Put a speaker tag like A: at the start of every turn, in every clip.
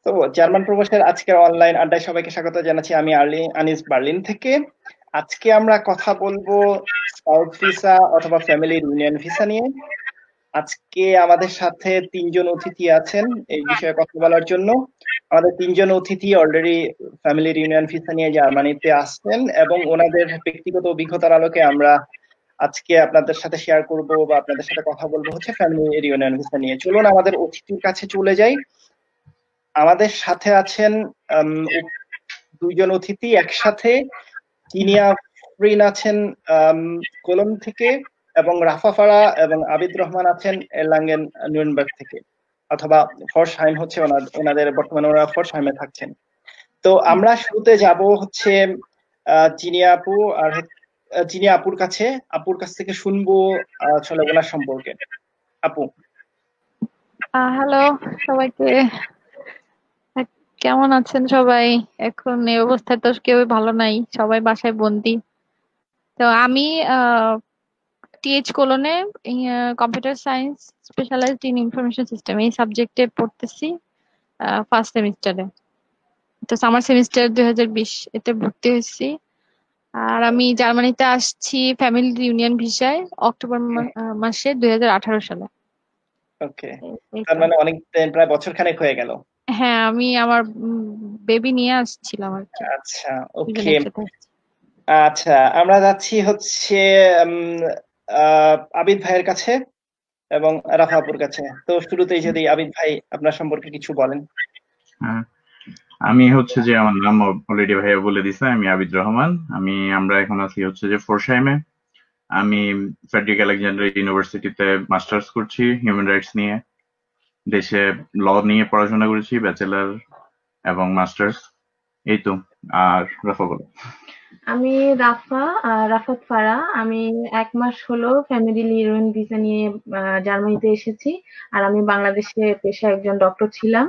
A: তো জার্মান প্রবাসের আজকের অনলাইন আড্ডায় সবাইকে স্বাগত জানাচ্ছি। আমি আনিস বার্লিন থেকে। আজকে আমরা কথা বলবো স্পাউস ভিসা অথবা ফ্যামিলি ইউনিয়ন ভিসা নিয়ে। আজকে আমাদের সাথে তিনজন অতিথি আছেন এই বিষয়ে কথা বলার জন্য। আমাদের তিনজন অতিথি অলরেডি ফ্যামিলি ইউনিয়ন ভিসা নিয়ে জার্মানিতে আসছেন এবং ওনাদের ব্যক্তিগত অভিজ্ঞতার আলোকে আমরা আজকে আপনাদের সাথে শেয়ার করব বা আপনাদের সাথে কথা বলবো হচ্ছে ফ্যামিলি ইউনিয়ন ভিসা নিয়ে। চলুন আমাদের অতিথির কাছে চলে যাই। আমাদের সাথে আছেন দুইজন অতিথি একসাথে। কিনিয়া ফ্রিন আছেন কোলন থেকে, এবং রাফা ফারা এবং আবিদ রহমান আছেন এরলাঙ্গেন নুরেনবার্গ থেকে, অথবা ফরশহাইম হচ্ছে ওনাদের, বর্তমানে ওনারা ফরশহাইমে থাকছেন। তো আমরা শুরুতে যাব হচ্ছে জিনিয়া আপু আর জিনিয়া আপুর কাছ থেকে শুনবো আসলে ওনার সম্পর্কে। আপু,
B: হ্যালো সবাইকে, কেমন আছেন সবাই? এখন এই অবস্থায় তো কেউ ভালো নাই, সবাই বাসায় বন্দি। তো আমি টিএইচ কোলনে computer science specialized in information system এই সাবজেক্টে পড়তেছি ফার্স্ট সেমিস্টারে। তো সামার সেমিস্টার 2020 এতে ভর্তি হয়েছি। আর আমি জার্মানিতে আসছি ফ্যামিলি ইউনিয়ন ভিসায় অক্টোবর মাসে 2018 সালে।
A: ওকে,
B: এই
A: তার
B: তো।
A: মানে অনেক, প্রায় বছর খানেক হয়ে গেল।
B: হ্যাঁ, আমি আমার বেবি নিয়ে আসছিলাম আর কি,
A: আচ্ছা,
B: দুজন
A: ওকে।
B: একসাথে আসছি।
A: আচ্ছা, আমরা যাচ্ছি হচ্ছে উম, আবিদ ভাইয়ের কাছে এবং রাফাপুর কাছে। তো শুরুতেই যদি আবিদ ভাই আপনার সম্পর্কে কিছু বলেন।
C: হ্যাঁ, আমি হচ্ছে যে আমার নাম অলরেডি ভাইয়া বলে দিছে, আমি আবিদ রহমান। আমরা এখন আছি হচ্ছে যে ফোরশাইমে। আমি ফ্রেডরিক আলেকজান্ডার ইউনিভার্সিটিতে মাস্টার্স করছি হিউম্যান রাইটস নিয়ে। দেশে ল নিয়ে পড়াশোনা করেছি, ব্যাচেলার এবং মাস্টার্স। এই তো। আর রাফা বলো।
D: আমি রাফাত ফারা। আমি 1 মাস হলো ফ্যামিলি লিউরেন ভিসা নিয়ে জার্মানিতে এসেছি। আর আমি বাংলাদেশে পেশায় একজন ডক্টর ছিলাম।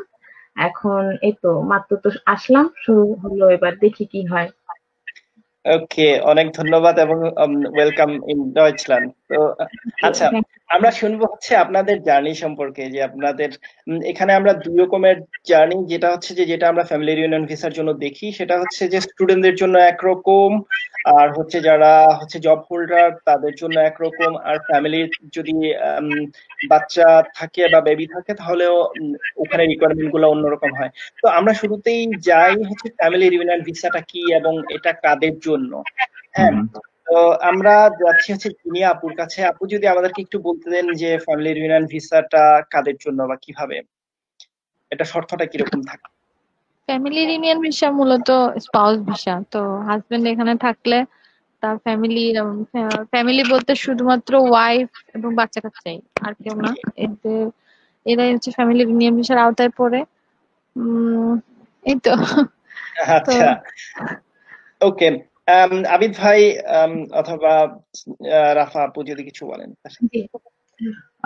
D: এখন এই তো মাত্র তো আসলাম, শুরু হলো, এবার দেখি কি হয়।
A: ওকে, অনেক ধন্যবাদ এবং ওয়েলকাম ইন ডয়েচল্যান্ড। তো আচ্ছা, আমরা শুনবো হচ্ছে আপনাদের জার্নি সম্পর্কে, যে আপনাদের এখানে আমরা দুই রকমের জার্নি, যেটা হচ্ছে যে যেটা আমরা ফ্যামিলি ইউনিয়ন ভিসার জন্য দেখি সেটা হচ্ছে যে স্টুডেন্টদের জন্য একরকম, আর হচ্ছে যারা হচ্ছে জব হোল্ডার তাদের জন্য একরকম, আর ফ্যামিলির যদি বাচ্চা থাকে বা বেবি থাকে তাহলেও ওখানে রিকোয়ারমেন্ট গুলো অন্যরকম হয়। তো আমরা শুরুতেই যাই হচ্ছে ফ্যামিলি ইউনিয়ন ভিসাটা কি এবং এটা কাদের জন্য। হ্যাঁ, তো আমরা যাচ্ছি হচ্ছে জিনিয়া আপুর কাছে। আপু যদি আমাদেরকে একটু বলতে দেন যে ফ্যামিলি ইউনিয়ন ভিসাটা কাদের জন্য বা কিভাবে, এটা শর্তটা কিরকম থাকে।
B: ফ্যামিলি ইউনিয়ন ভিসা মূলত স্পাউস ভিসা। তো হাজবেন্ড এখানে থাকলে তার ফ্যামিলি, ফ্যামিলি বলতে শুধুমাত্র ওয়াইফ এবং বাচ্চা কাচ্চাই, আর কেউ না। এদের এরাই হচ্ছে ফ্যামিলি ইউনিয়ন ভিসার আওতায় পড়ে। উম এই তো। তো
A: আচ্ছা, ওকে। আবিদ ভাই অথবা রাফা আপু যদি কিছু বলেন।
D: জি।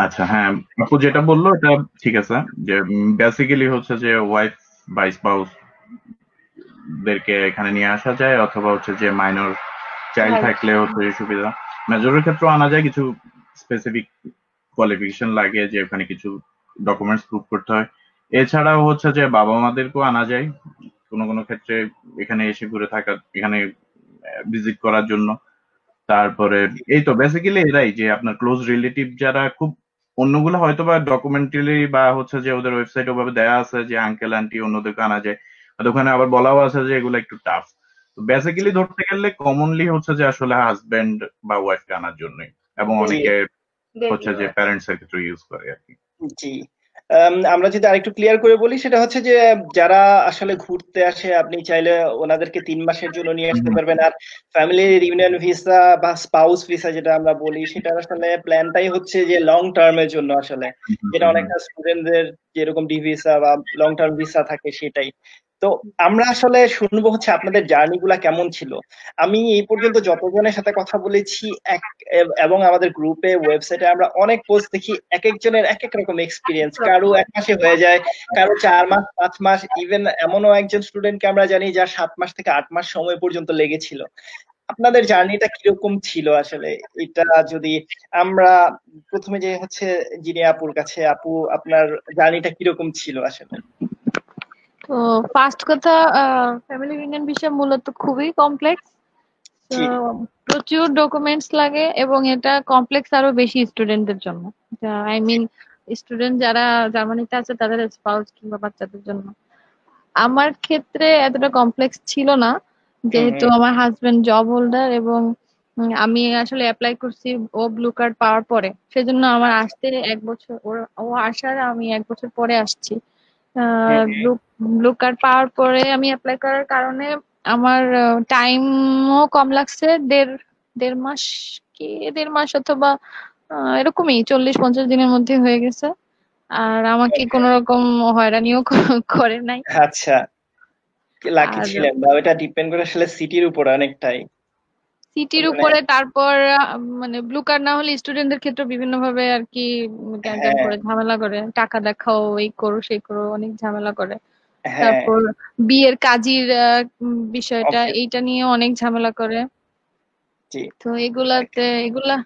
C: আচ্ছা, হ্যাঁ, আপু যেটা বললো এটা ঠিক আছে, যে বেসিক্যালি হচ্ছে যে ওয়াইফ বা স্পাউস দেরকে এখানে নিয়ে আসা যায়, অথবা হচ্ছে যে মাইনর চাইল্ড থাকলে হচ্ছে যে সুবিধা। মেজরের ক্ষেত্রেও আনা যায়, কিছু স্পেসিফিক কোয়ালিফিকেশন লাগে, যে ওখানে কিছু ডকুমেন্টস প্রুভ করতে হয়। এছাড়াও হচ্ছে যে বাবা মাদেরকেও আনা যায় কোনো কোনো ক্ষেত্রে, এখানে এসে ঘুরে থাকা, এখানে ভিজিট করার জন্য। তারপরে এই তো বেসিক্যালি এরাই, যে আপনার ক্লোজ রিলেটিভ যারা, খুব অন্যগুলো হয়তো বা ডকুমেন্টারি বা হচ্ছে যে ওদের ওয়েবসাইট ওভাবে দেয়া আছে যে আঙ্কেল আন্টি অন্যদেরকে আনা যায়, আর ওখানে আবার বলাও আছে যে এগুলো একটু টাফ। তো বেসিক্যালি ধরতে গেলে কমনলি হচ্ছে যে আসলে হাজবেন্ড বা ওয়াইফকে আনার জন্যই, এবং
A: জি,
C: অনেকে হচ্ছে যে প্যারেন্টস এর ক্ষেত্রে ইউজ করে আর কি।
A: জি। আমরা যদি আরেকটু ক্লিয়ার করে বলি, সেটা হচ্ছে যে যারা আসলে ঘুরতে আসে আপনি চাইলে ওনাদেরকে 3 মাসের জন্য নিয়ে আসতে পারবেন। আর ফ্যামিলি ইউনিয়ন ভিসা বা স্পাউস ভিসা যেটা আমরা বলি, সেটা আসলে প্ল্যানটাই হচ্ছে যে লং টার্মের জন্য আসলে, যেটা অনেকটা স্টুডেন্টদের যেরকম ডি ভিসা বা লং টার্ম ভিসা থাকে সেটাই। তো আমরা আসলে শুনবো হচ্ছে আপনাদের জার্নি গুলা কেমন ছিল। আমি এই পর্যন্ত যতজনের সাথে কথা বলেছি এবং আমাদের গ্রুপে ওয়েবসাইটে আমরা অনেক পোস্ট দেখি, এক একজনের এক এক রকম এক্সপিরিয়েন্স। কারো 1 মাসে হয়ে যায়, কারো 4 মাস 5 মাস, ইভেন এমনও একজন স্টুডেন্টকে আমরা জানি যার 7 মাস থেকে 8 মাস সময় পর্যন্ত লেগেছিল। আপনাদের জার্নিটা কিরকম ছিল আসলে, এটা যদি আমরা প্রথমে যে হচ্ছে জিনিয়া আপুর কাছে, আপু আপনার জার্নিটা কিরকম ছিল আসলে।
B: তো ফার্স্ট কথা, ফ্যামিলি ইউনিয়ন বিষয় মূলত খুবই কমপ্লেক্স। তো
A: জি।
B: প্রচুর ডকুমেন্টস লাগে এবং এটা কমপ্লেক্স আরো বেশি স্টুডেন্টদের জন্য। আই মিন স্টুডেন্ট যারা জার্মানিতে আছে তাদের স্পাউস কিংবা বাচ্চাদের জন্য। আমার ক্ষেত্রে এতটা কমপ্লেক্স ছিল না,
A: হুম
B: যেহেতু
A: হুম।
B: আমার হাজবেন্ড জব হোল্ডার এবং আমি আসলে অ্যাপ্লাই করছি ও ব্লু কার্ড পাওয়ার পরে, সেজন্য আমার
A: আচ্ছা।
B: আসতে 1 বছর, ও আসার আমি 1 বছর পরে আসছি।
A: হুম
B: ব্লু ব্লু কার্ড পাওয়ার পরে আমি অ্যাপ্লাই করার কারণে আমার টাইমও কম লাগছে। দেড় দেড় মাস কি 1.5 মাস অথবা এরকমই 40-50 দিনের মধ্যে হয়ে গেছে। আর আমাকে
A: হুম।
B: কোনো রকম হয়রানিও করে নাই।
A: আচ্ছা, লাকি
B: আর
A: ছিলেন, বা ওটা ডিপেন্ড করে আসলে সিটির উপর অনেকটাই।
B: সিটির
A: মানে
B: উপরে, তারপর মানে ব্লু কার্ড না হলে স্টুডেন্টদের ক্ষেত্রে বিভিন্ন ভাবে আর কি গ্যাঞ্জাম
A: হ্যাঁ
B: করে, ঝামেলা করে, টাকা দেখাও, এই করো সেই করো, অনেক ঝামেলা করে।
A: হ্যাঁ।
B: তারপর বিয়ের কাজীর বিষয়টা,
A: অফিস।
B: এইটা নিয়ে অনেক ঝামেলা করে।
A: জি।
B: তো এগুলাতে এগুলা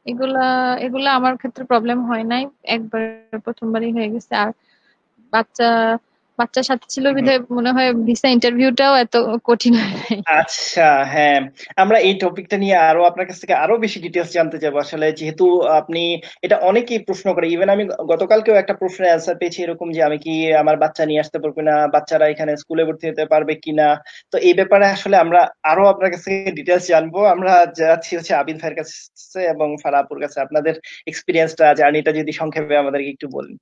B: এগুলা এগুলা আমার ক্ষেত্রে প্রবলেম হয় নাই, একবার প্রথমবারই হয়ে গেছে। আর বাচ্চা বাচ্চার সাথে ছিল বিধায় মনে হয় ভিসা ইন্টারভিউটাও এত কঠিন হয় নাই।
A: আচ্ছা, হ্যাঁ, আমরা এই টপিকটা নিয়ে আরো আপনার কাছ থেকে আরো বেশি ডিটেলস জানতে চাইবো আসলে, যেহেতু আপনি এটা অনেকেই প্রশ্ন করে। ইভেন আমি গতকালকেও একটা প্রশ্নের অ্যান্সার পেয়েছি এরকম, যে আমি কি আমার বাচ্চা নিয়ে আসতে পারবো না, বাচ্চারা এখানে স্কুলে ভর্তি হতে পারবে কিনা। তো এই ব্যাপারে আসলে আমরা আরো আপনার কাছ থেকে ডিটেলস জানবো। আমরা যাচ্ছি হচ্ছে আবিদ ভাইয়ের কাছে এবং ফারাহ আপুর কাছে। আপনাদের এক্সপিরিয়েন্সটা, জার্নিটা যদি সংক্ষেপে আমাদেরকে একটু বলেন।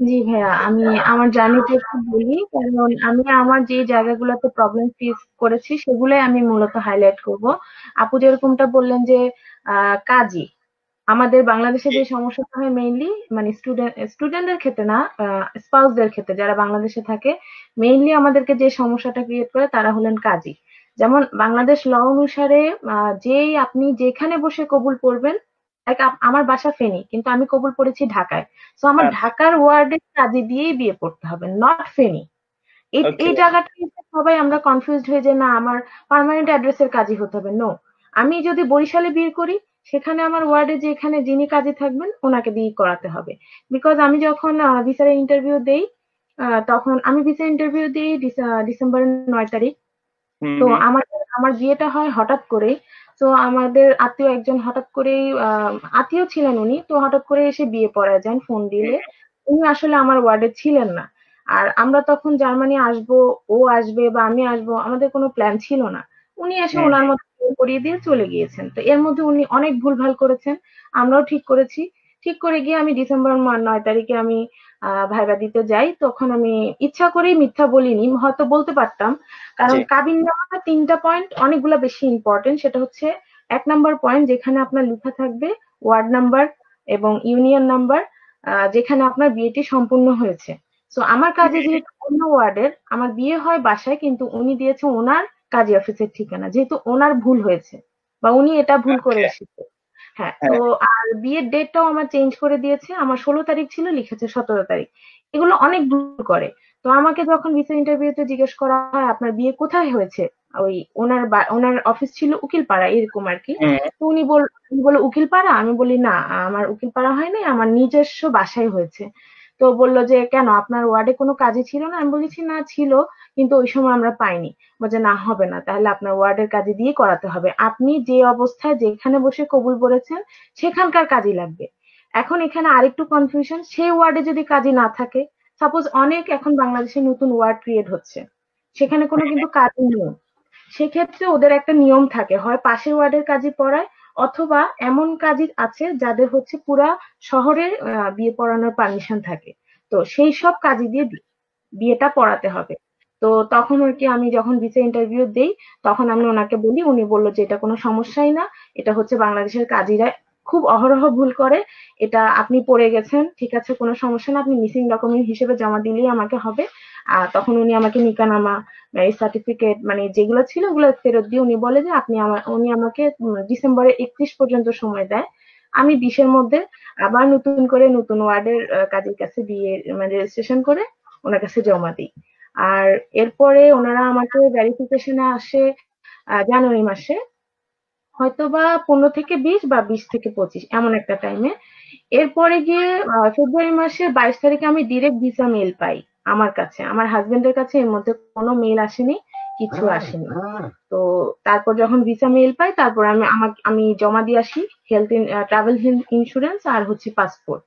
D: জি ভাইয়া, আমি আমার জার্নিটা একটু বলি, কারণ আমি আমার যে জায়গাগুলোতে প্রবলেম ফেস করেছি সেগুলোই আমি মূলত হাইলাইট করব। আপু যেরকমটা বললেন যে কাজী, আমাদের বাংলাদেশে
A: জি।
D: যে সমস্যাটা হয় মেইনলি, মানে স্টুডেন্টদের ক্ষেত্রে না, স্পাউসদের ক্ষেত্রে যারা বাংলাদেশে থাকে, মেইনলি আমাদেরকে যে সমস্যাটা ক্রিয়েট করে তারা হলেন কাজী। যেমন বাংলাদেশ ল অনুসারে যেই আপনি যেখানে বসে কবুল পড়বেন, আমার বাসা ফেনী কিন্তু আমি কবুল পড়েছি ঢাকায়, তো আমার
A: আচ্ছা।
D: ঢাকার ওয়ার্ডের কাজী দিয়েই বিয়ে পড়তে হবে, নট ফেনী। এই
A: ওকে।
D: এই জায়গাটা সবাই আমরা কনফিউজড হয়ে যে না আমার পার্মানেন্ট অ্যাড্রেসের কাজী হতে হবে। নো, আমি যদি বরিশালে বিয়ে করি সেখানে আমার ওয়ার্ডে যেখানে যিনি কাজী থাকবেন ওনাকে দিয়ে করাতে হবে। বিকজ আমি যখন ভিসার ইন্টারভিউ দেই, তখন আমি ভিসা ইন্টারভিউ দিই ডিসেম্বরের 9 তারিখ।
A: হুম
D: তো
A: হুম।
D: আমার বিয়েটা হয় হঠাৎ করেই। তো আমাদের আত্মীয় একজন হঠাৎ করেই, আত্মীয় ছিলেন উনি, তো হঠাৎ করে এসে বিয়ে পড়ায় যান ফোন দিলে। উনি আসলে আমার ওয়ার্ডে ছিলেন না। আর আমরা তখন জার্মানি আসবো, ও আসবে বা আমি আসবো, আমাদের কোনো প্ল্যান ছিল না। উনি এসে
A: হুম
D: ওনার
A: হুম।
D: মতো বিয়ে পড়িয়ে দিয়ে চলে গিয়েছেন। তো এর মধ্যে উনি অনেক ভুলভাল করেছেন, আমরাও ঠিক করেছি। ঠিক করে গিয়ে আমি ডিসেম্বর 9 তারিখে আমি ভাইবা দিতে যাই। তখন আমি ইচ্ছা করেই মিথ্যা বলিনি, হয়তো বলতে পারতাম। কারণ
A: জি।
D: কাবিননামার 3টা পয়েন্ট অনেকগুলা বেশি ইম্পর্টেন্ট। সেটা হচ্ছে 1 নাম্বার পয়েন্ট যেখানে আপনার লেখা থাকবে ওয়ার্ড নাম্বার এবং ইউনিয়ন নাম্বার, যেখানে আপনার বিয়েটি সম্পূর্ণ হয়েছে। তো আমার কাজে যেহেতু অন্য ওয়ার্ডের, আমার বিয়ে হয় বাসায়, কিন্তু উনি দিয়েছে ওনার কাজী অফিসের ঠিকানা, যেহেতু ওনার ভুল হয়েছে বা উনি এটা ভুল করে
A: আচ্ছা।
D: এসেছে। হ্যাঁ, তো
A: হ্যাঁ।
D: আর বিয়ের ডেটটাও আমার চেঞ্জ করে দিয়েছে। আমার 16 তারিখ ছিল, লিখেছে 17 তারিখ। এগুলো অনেক ভুল করে। তো আমাকে যখন ভিসা ইন্টারভিউতে জিজ্ঞেস করা হয় আপনার বিয়ে কোথায় হয়েছে, ওই ওনার অফিস ছিল উকিলপাড়া এরকম আরকি।
A: হুম।
D: তো উনি বলল উকিলপাড়া? আমি বলি না, আমার উকিলপাড়া হয়নি, আমার নিজস্ব বাসায় হয়েছে। তো বলল যে কেন আপনার ওয়ার্ডে কোনো কাজই ছিল না? আমি বলেছি না ছিল, কিন্তু ওই সময় আমরা পাইনি। বলছে না হবে না, তাহলে আপনার ওয়ার্ডের কাজী দিয়ে করাতে হবে। আপনি যে অবস্থায় যেখানে বসে কবুল পড়েছেন সেখানকার কাজী লাগবে। এখন এখানে আরেকটু কনফিউশন, সেই ওয়ার্ডে যদি কাজী না থাকে, সাপোজ অনেক এখন বাংলাদেশে নতুন ওয়ার্ড ক্রিয়েট হচ্ছে, সেখানে কোনো কিন্তু কাজী নেই। সেক্ষেত্রে ওদের একটা নিয়ম থাকে, হয় পাশের ওয়ার্ডের কাজী পড়ায়, অথবা এমন কাজী আছে যাদের হচ্ছে পুরা শহরে বিয়ে পড়ানোর পারমিশন থাকে। তো সেই সব কাজী দিয়ে বিয়েটা পড়াতে হবে। তো তখন আর কি আমি যখন ভিসা ইন্টারভিউ দেই, তখন আমি ওনাকে বলি, উনি বলল যে এটা কোনো সমস্যাই না, এটা হচ্ছে বাংলাদেশের কাজীরা খুব অহরহ ভুল করে, এটা আপনি পড়ে গেছেন, ঠিক আছে কোনো সমস্যা না, আপনি মিসিং ডকুমেন্ট হিসেবে জমা দিলেই আমাকে হবে। তখন উনি আমাকে নিকানামা, ম্যারেজ সার্টিফিকেট, মানে যেগুলো ছিল ওগুলো ফেরত দিয়ে উনি বলে যে উনি আমাকে ডিসেম্বরের 31 পর্যন্ত সময় দেয়। আমি 20-এর মধ্যে আবার নতুন করে নতুন ওয়ার্ডের কাজীর কাছে বিয়ে মানে রেজিস্ট্রেশন করে ওনার কাছে জমা দিই। আর এরপরে ওনারা আমাকে ভেরিফিকেশনে আসে জানুয়ারি মাসে, হয়তোবা 15 থেকে 20 বা 20 থেকে 25 এমন একটা টাইমে। এরপরে গিয়ে ফেব্রুয়ারি মাসের 22 তারিখে আমি ডিরেক্ট ভিসা মেইল পাই আমার কাছে, আমার হাজবেন্ডের কাছে এর মধ্যে কোনো মেল আসেনি, কিছু আসেনি। তো তারপর যখন ভিসা মেল পাই, তারপর আমি জমা দিয়ে আসি ট্রাভেল ইন্স্যুরেন্স আর হচ্ছে পাসপোর্ট।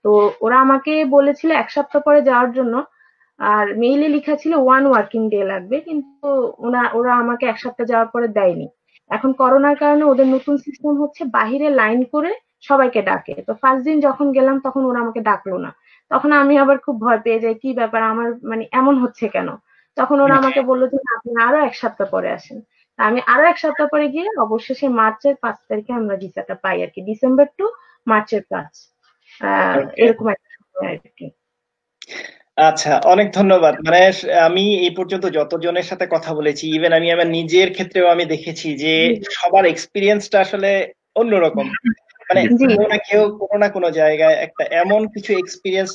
D: তো ওরা আমাকে বলেছিল 1 সপ্তাহ পরে যাওয়ার জন্য, আর মেইলে লেখা ছিল 1 ওয়ার্কিং ডে লাগবে, কিন্তু ওরা আমাকে 1 সপ্তাহ যাওয়ার পরে দেয়নি। এখন করোনার কারণে ওদের নতুন সিস্টেম হচ্ছে বাহিরে লাইন করে সবাইকে ডাকে। তো ফার্স্ট দিন যখন গেলাম তখন ওরা আমাকে ডাকলো না। তখন আমি আবার খুব ভয় পেয়ে যাই, কি ব্যাপার, আমার মানে এমন হচ্ছে কেন। তখন ওরা আমাকে বললো যে না, আপনি আরো 1 সপ্তাহ পরে আসেন। তা আমি আরো 1 সপ্তাহ পরে গিয়ে অবশেষে মার্চের 5 তারিখে আমরা ভিসাটা পাই আর কি, ডিসেম্বর টু মার্চের 5,
A: ওকে।
D: এরকম একটা সময় আর কি।
A: আচ্ছা, অনেক ধন্যবাদ। মানে আমি এই পর্যন্ত যতজনের সাথে কথা বলেছি, ইভেন আমি আমার নিজের ক্ষেত্রেও আমি দেখেছি যে সবার এক্সপিরিয়েন্সটা আসলে অন্যরকম। মানে
D: জি
A: কোনো না কোনো জায়গায় একটা এমন কিছু এক্সপিরিয়েন্স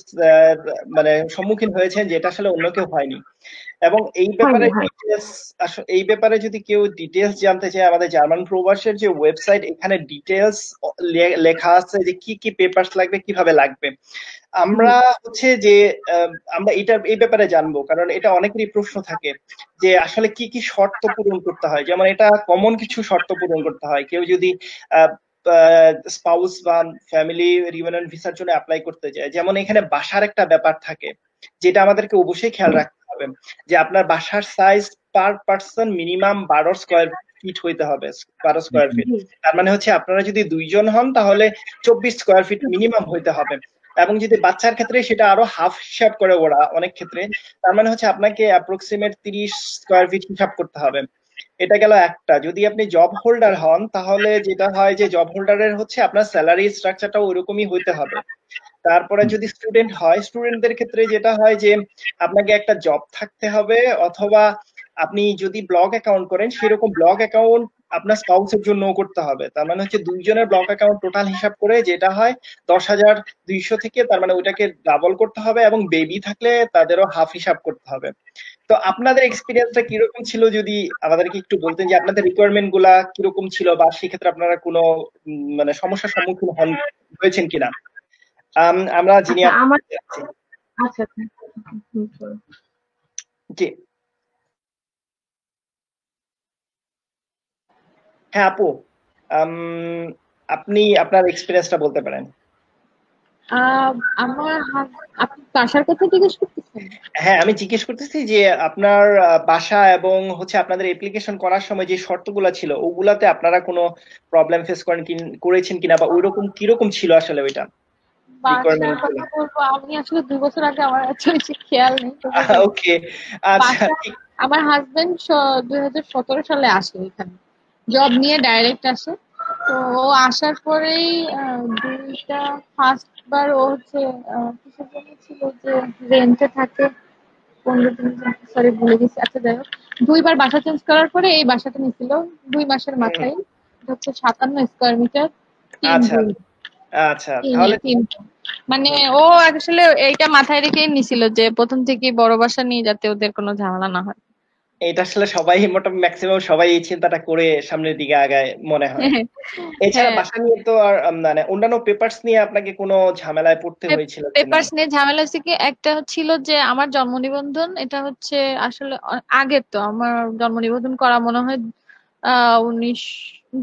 A: মানে সম্মুখীন হয়েছেন যেটা আসলে অন্য কেউ হয়নি। এবং এই ব্যাপারে যদি কেউ ডিটেলস জানতে চায়, আমাদের জার্মান প্রবাসের যে ওয়েবসাইট, এখানে ডিটেলস লেখা আছে যে কি কি পেপারস লাগবে, কিভাবে লাগবে। আমরা হচ্ছে যে আমরা এই ব্যাপারে জানবো, কারণ এটা অনেকেরই প্রশ্ন থাকে যে আসলে কি কি শর্ত পূরণ করতে হয়। যেমন এটা কমন কিছু শর্ত পূরণ করতে হয়। কেউ যদি স্পাউস বা ফ্যামিলি রিউনিয়ন ভিসার জন্য অ্যাপ্লাই করতে যায়, যেমন এখানে বাসার একটা ব্যাপার থাকে, যেটা আমাদেরকে অবশ্যই খেয়াল রাখতে হবে যে আপনার বাসার size per person minimum 12 square feet হইতে হবে। 12 স্কোয়ার ফিট, তার মানে হচ্ছে আপনারা যদি 2 জন হন তাহলে 24 স্কোয়ার ফিট মিনিমাম হইতে হবে। এবং যদি বাচ্চার ক্ষেত্রে সেটা আরো হাফ হিসাব করে ওরা অনেক ক্ষেত্রে, তার মানে হচ্ছে আপনাকে অ্যাপ্রক্সিমেট 30 স্কোয়ার ফিট হিসাব করতে হবে। এটা গেল একটা। যদি আপনি জব হোল্ডার হন তাহলে যেটা হয় যে জব হোল্ডারের হচ্ছে আপনার স্যালারি স্ট্রাকচারটাও ওইরকমই হইতে হবে। তারপরে যদি স্টুডেন্ট হয়, স্টুডেন্টদের ক্ষেত্রে যেটা হয় যে আপনাকে একটা জব থাকতে হবে, অথবা আপনি যদি ব্লগ অ্যাকাউন্ট করেন সেরকম ব্লগ অ্যাকাউন্ট আপনার স্পাউসের জন্য করতে হবে। তার মানে হচ্ছে 2 জনের ব্লগ অ্যাকাউন্ট টোটাল হিসাব করে যেটা হয় 10,200 থেকে, তার মানে ওইটাকে ডাবল করতে হবে, এবং বেবি থাকলে তাদেরও হাফ হিসাব করতে হবে। তো আপনাদের এক্সপিরিয়েন্সটা কিরকম ছিল যদি আমাদেরকে একটু বলতেন, যে আপনাদের রিকোয়ারমেন্ট গুলা কিরকম ছিল, বা সেক্ষেত্রে আপনারা কোনো মানে সমস্যার সম্মুখীন হয়েছেন কিনা। আমরা যিনি
D: আচ্ছা,
A: জি হ্যাঁ আপু, আপনি আপনার এক্সপিরিয়েন্সটা বলতে পারেন।
B: আপনি বাসার কথা জিজ্ঞেস করতেছেন?
A: হ্যাঁ, আমি জিজ্ঞেস করতেছি যে আপনার বাসা এবং হচ্ছে আপনাদের অ্যাপ্লিকেশন করার সময় যে শর্তগুলো ছিল ওগুলাতে আপনারা কোনো প্রবলেম ফেস করেছেন কিনা, বা ওইরকম কিরকম ছিল আসলে ওইটা
B: বাসার
A: রিকোয়ারমেন্ট গুলো।
B: কথা বলবো, আমি আসলে 2 বছর আগে, আমার এত বেশি খেয়াল নেই।
A: ওকে, আচ্ছা।
B: আমার হাজবেন্ড 2017 সালে আসে এখানে, জব নিয়ে ডাইরেক্ট আসে। তো ও আসার পরেই ফার্স্ট বার ও হচ্ছে কিসের জন্য ছিল, যে রেন্টে থাকে 15 দিন, সরি ভুলে গেছি। আচ্ছা যাই হোক, 2বার বাসা চেঞ্জ করার পরে এই বাসাটা নিছিল 2 মাসের মাথায়। হচ্ছে 57 স্কোয়ার মিটার, 3
A: আচ্ছা
B: রুম,
A: আচ্ছা, তাহলে
B: মানে ও আসলে এইটা মাথায় রেখে নিছিল যে প্রথম থেকে বড় বাসা নিয়ে যাতে ওদের কোনো ঝামেলা না হয়।
A: এটা আসলে সবাই মোটামুটি ম্যাক্সিমাম সবাই এই চিন্তাটা করে সামনের দিকে আগায় মনে হয়। এছাড়া বাসা নিয়ে তো আর মানে অন্যান্য পেপারস নিয়ে আপনাকে কোনো ঝামেলায় পড়তে হয়েছিল কিনা?
B: পেপারস নিয়ে ঝামেলা হচ্ছে কি, একটা ছিল যে আমার জন্ম নিবন্ধন, এটা হচ্ছে আসলে আগে তো আমার জন্ম নিবন্ধন করা মনে হয়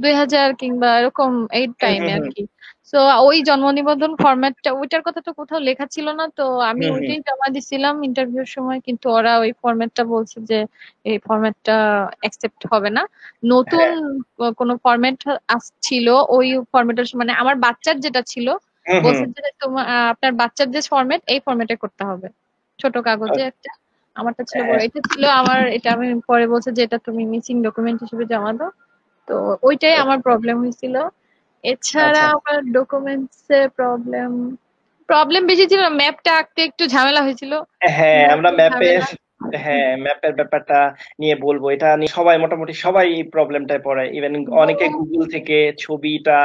B: 2000 কিংবা এরকম এই টাইমে আর কি। তো ওই জন্ম নিবন্ধন ফরম্যাটটা, ওইটার কথা তো কোথাও লেখা ছিল না, তো আমি ওইটাই জমা দিছিলাম ইন্টারভিউর সময়, কিন্তু ওরা ওই ফরম্যাটটা বলছে যে এই ফরম্যাটটা অ্যাকসেপ্ট হবে না। নতুন কোনো ফরম্যাট আসছিল, ওই ফরম্যাটের মানে আমার বাচ্চার যেটা ছিল বলছে যে তোমার আপনার বাচ্চার যে ফরম্যাট, এই ফরম্যাটে করতে হবে, ছোট কাগজে একটা। আমারটা ছিল বড়, এটা ছিল আমার, এটা আমি পরে বলছে যে এটা তুমি মিসিং ডকুমেন্ট হিসেবে জমা দাও। তো ওইটাই আমার প্রবলেম হয়েছিল। এছাড়া আমার ডকুমেন্টস এ প্রবলেম বেশি ছিল, ম্যাপটা আঁকতে একটু ঝামেলা হয়েছিল।
A: হ্যাঁ, আমরা ম্যাপের ব্যাপারটা নিয়ে বলবো। এটা নিয়ে মোটামুটি সবাই এই প্রবলেমটায় পড়ে। ইভেন অনেকে গুগল থেকে ছবিটা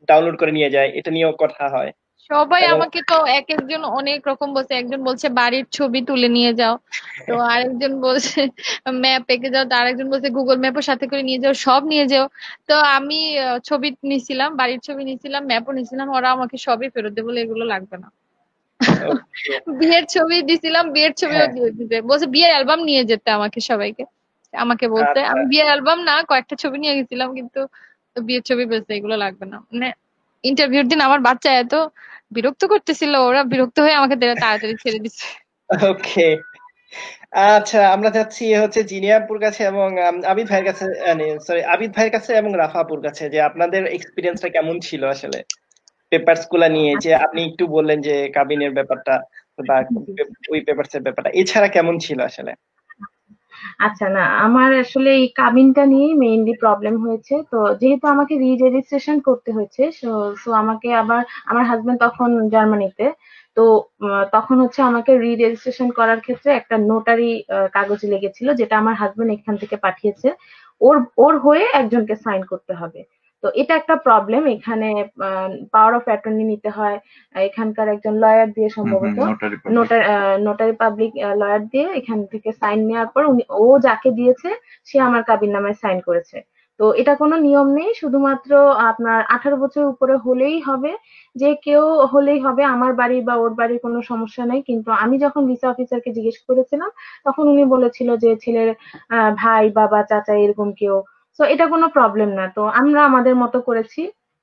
A: ডাউনলোড করে নিয়ে যায়, এটা নিয়েও কথা হয়।
B: সবাই আমাকে তো এক একজন অনেক রকম বলছে, একজন বলছে বাড়ির ছবি তুলে নিয়ে যাও, তো আরেকজন বলছে ম্যাপ এঁকে যাও, তো আরেকজন বলছে গুগল ম্যাপও সাথে করে নিয়ে যাও, সব নিয়ে যাও। তো আমি ছবি নিছিলাম, বাড়ির ছবি নিছিলাম, ম্যাপও নিছিলাম, ওরা আমাকে সবই ফেরত দেবে, বলে এগুলো লাগবে না।
A: ওকে।
B: বিয়ের ছবি দিছিলাম, বিয়ের ছবিও
A: হ্যাঁ,
B: দিয়ে দিতে বলছে, বিয়ের অ্যালবাম নিয়ে যেতে আমাকে সবাইকে, আমাকে বলতে,
A: আচ্ছা।
B: আমি বিয়ের অ্যালবাম না কয়েকটা ছবি নিয়ে গেছিলাম, কিন্তু বিয়ের ছবি বলছে এগুলো লাগবে না। মানে ইন্টারভিউর দিন আমার বাচ্চা এত বিরক্ত করতেছিল, ওরা বিরক্ত হয়ে আমাকে তাড়াতাড়ি ছেড়ে দিচ্ছে।
A: ওকে, আচ্ছা আমরা যাচ্ছি হচ্ছে জিনিয়াপুর কাছে এবং আবিদ ভাইয়ের কাছে, সরি আবিদ ভাইয়ের কাছে এবং রাফাপুর কাছে, যে আপনাদের এক্সপিরিয়েন্সটা কেমন ছিল আসলে পেপারস গুলা নিয়ে, যে আপনি একটু বললেন যে কাবিনের ব্যাপারটা বা ওই পেপারস এর ব্যাপারটা, এছাড়া কেমন ছিল আসলে?
D: আচ্ছা, না আমার আসলে এই কাবিনটা নিয়েই মেইনলি প্রবলেম হয়েছে। তো যেহেতু আমাকে রেজিস্ট্রেশন করতে হয়েছে, সো আমাকে আবার, আমার হাজবেন্ড তখন জার্মানিতে, তো তখন হচ্ছে আমাকে রেজিস্ট্রেশন করার ক্ষেত্রে একটা নোটারি কাগজ লেগেছিল, যেটা আমার হাজবেন্ড এখান থেকে পাঠিয়েছে। ওর ওর হয়ে একজনকে সাইন করতে হবে। তো এটা একটা প্রবলেম এখানে। পাওয়ার অফ অ্যাটর্নি নিতে হয় এখানকার একজন লয়ার দিয়ে, সম্ভবত
C: notary public.
D: Notary public lawyer দিয়ে এখান থেকে সাইন নেওয়ার পর ও যাকে দিয়েছে সে আমার কাবিননামায় সাইন করেছে। তো এটা কোনো নিয়ম নেই, শুধুমাত্র আপনার 18 বছর উপরে হলেই হবে, যে কেউ হলেই হবে, আমার বাড়ি বা ওর বাড়ির কোনো সমস্যা নেই। কিন্তু আমি যখন ভিসা অফিসারকে জিজ্ঞেস করেছিলাম, তখন উনি বলেছিল যে ছেলের ভাই, বাবা, চাচা এরকম কেউ। তো এটা কোনো প্রবলেম না। তো আমরা আমাদের মতো করেছি।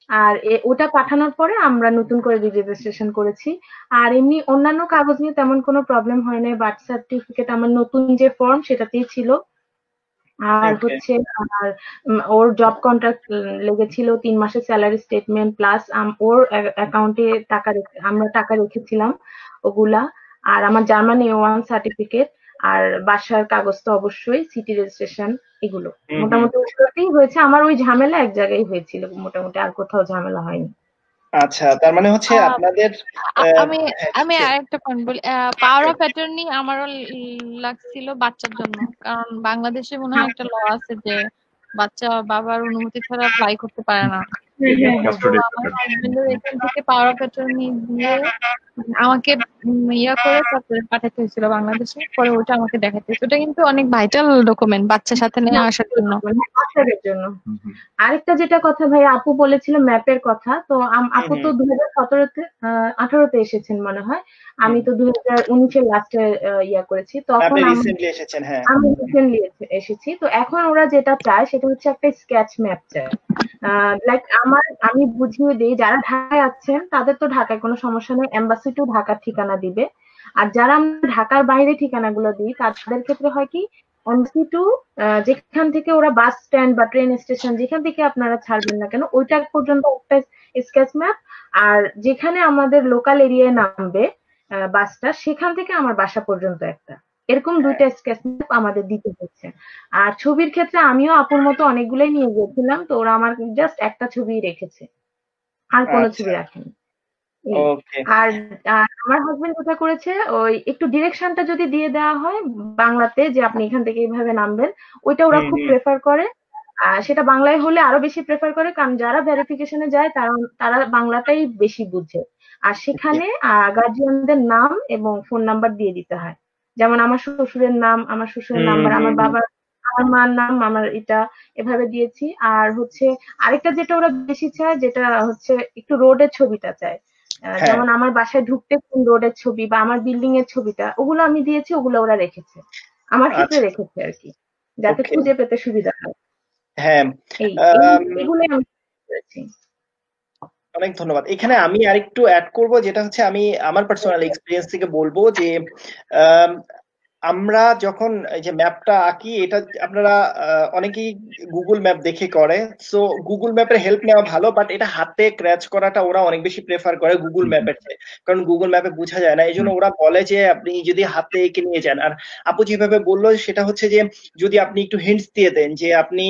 D: আর ওটা পাঠানোর পরে আমরা নতুন করে রেজিস্ট্রেশন করেছি। আর এমনি অন্যান্য কাগজ নিয়ে তেমন কোনো প্রবলেম হয় নাই। বার্থ সার্টিফিকেট আমার নতুন যে ফর্ম সেটাতেই ছিল। আর
A: ওকে,
D: হচ্ছে আমার ওর জব কন্ট্রাক্ট লেগেছিল, 3 মাসের স্যালারি স্টেটমেন্ট প্লাস ওর অ্যাকাউন্টে আমরা টাকা রেখেছিলাম ওগুলা। আর আমার জার্মান A1 সার্টিফিকেট, আর বাসার কাগজ তো অবশ্যই, সিটি রেজিস্ট্রেশন, এগুলো
A: হুম হুম।
D: মোটামুটি ওগুলোতেই হয়েছে। আমার ওই ঝামেলা এক জায়গায় হয়েছিল মোটামুটি, আর কোথাও ঝামেলা হয়নি।
A: আচ্ছা, তার মানে হচ্ছে
B: আহ,
A: আপনাদের
B: আমি
A: হ্যাঁ,
B: আমি
A: ঠিক
B: আরেকটা পয়েন্ট বলি, পাওয়ার অফ অ্যাটর্নি আমারও লাগছিল বাচ্চার জন্য, কারণ বাংলাদেশে মনে হয় একটা ল আছে যে বাচ্চা বাবার অনুমতি ছাড়া ফ্লাই করতে পারে না। তো
C: কাস্টডি
B: আমার হাজবেন্ডের এখান থেকে পাওয়ার অফ অ্যাটর্নি দিয়ে আমাকে ইয়া করে তারপরে পাঠাতে হয়েছিল বাংলাদেশে, পরে ওটা আমাকে দেখাতে হয়েছে। ওটা কিন্তু অনেক ভাইটাল ডকুমেন্ট বাচ্চার সাথে নিয়ে আসার জন্য।
D: বাচ্চাদের জন্য। আরেকটা যেটা কথা ভাই, আপু বলেছিল ম্যাপের কথা। তো আপু
A: হুম
D: তো 2017-তে 18-তে এসেছেন মনে হয়।
A: হুম।
D: আমি তো 2019-এর লাস্টে ইয়া করেছি। তখন
A: আপনি রিসেন্টলি এসেছেন, হ্যাঁ।
D: আমি রিসেন্টলি এসেছি। তো এখন ওরা যেটা চায় সেটা হচ্ছে একটা স্কেচ ম্যাপ চায়। লাইক আমি বুঝিয়ে দিই, যারা ঢাকায় আছেন তাদের তো ঢাকায় কোনো সমস্যা নেই, এম্বাসি টু ঢাকার ঠিকানা দিবে। আর যারা আমরা ঢাকার বাইরে ঠিকানাগুলো দিই, তাদের ক্ষেত্রে হয় কি, এম্বাসি টু যেখান থেকে ওরা বাস স্ট্যান্ড বা ট্রেন স্টেশন যেখান থেকে আপনারা ছাড়বেন না কেন, ওইটা পর্যন্ত একটা স্কেচ ম্যাপ। আর যেখানে আমাদের লোকাল এরিয়ায় নামবে বাসটা, সেখান থেকে আমার বাসা পর্যন্ত একটা, এরকম 2টা স্কেচ ম্যাপ আমাদের দিতে হচ্ছে। আর ছবির ক্ষেত্রে আমিও আপুর মতো অনেকগুলোই নিয়ে গেছিলাম, তো ওরা আমার জাস্ট একটা ছবি রেখেছে, আর কোনো
A: আচ্ছা,
D: ছবি রাখেনি। এই।
A: ওকে।
D: আর আমার হাজবেন্ড যেটা করেছে, ওই একটু ডিরেকশনটা যদি দিয়ে দেওয়া হয় বাংলাতে, যে আপনি এখান থেকে এইভাবে নামবেন, ওইটা ওরা
A: হুম
D: খুব
A: হুম।
D: প্রেফার করে। সেটা বাংলায় হলে আরো বেশি প্রেফার করে, কারণ যারা ভেরিফিকেশনে যায় তারা তারা বাংলাটাই বেশি বুঝে। আর সেখানে গার্জিয়ানদের নাম এবং ফোন নাম্বার দিয়ে দিতে হয়। যেমন আমার শ্বশুরের নাম, আমার শ্বশুরের
A: হুম
D: নাম্বার,
A: হুম
D: আমার
A: হুম।
D: বাবার, আমার মার নাম, আমার এটা, এভাবে দিয়েছি। আর হচ্ছে আরেকটা যেটা ওরা বেশি চায়, যেটা হচ্ছে একটু রোডের ছবিটা চায়।
A: হ্যাঁ,
D: যেমন আমার বাসায় ঢুকতে কোন রোডের ছবি বা আমার বিল্ডিং এর ছবিটা, ওগুলো আমি দিয়েছি, ওগুলো ওরা রেখেছে। আমার ক্ষেত্রে
A: আচ্ছা,
D: রেখেছে আরকি, যাতে
A: ওকে।
D: খুঁজে পেতে সুবিধা হয়।
A: হ্যাঁ, আম,
D: এগুলোই আমি করেছি।
A: অনেক ধন্যবাদ। এখানে আমি আরেকটু অ্যাড করব, যেটা হচ্ছে আমি আমার পার্সোনাল এক্সপিরিয়েন্স থেকে বলবো যে আম, আমরা যখন এই যে ম্যাপটা আঁকি, এটা আপনারা অনেকেই গুগল ম্যাপ দেখে করে। সো গুগল ম্যাপের হেল্প নেওয়া ভালো, বাট এটা হাতে ক্র্যাচ করাটা ওরা অনেক বেশি প্রেফার করে গুগল ম্যাপের চেয়ে, কারণ গুগল ম্যাপে বোঝা যায় না। এই জন্য ওরা বলে যে আপনি যদি হাতে এঁকে নিয়ে যান। আর আপু যেভাবে বললো সেটা হচ্ছে যে যদি আপনি একটু হিন্টস দিয়ে দেন, যে আপনি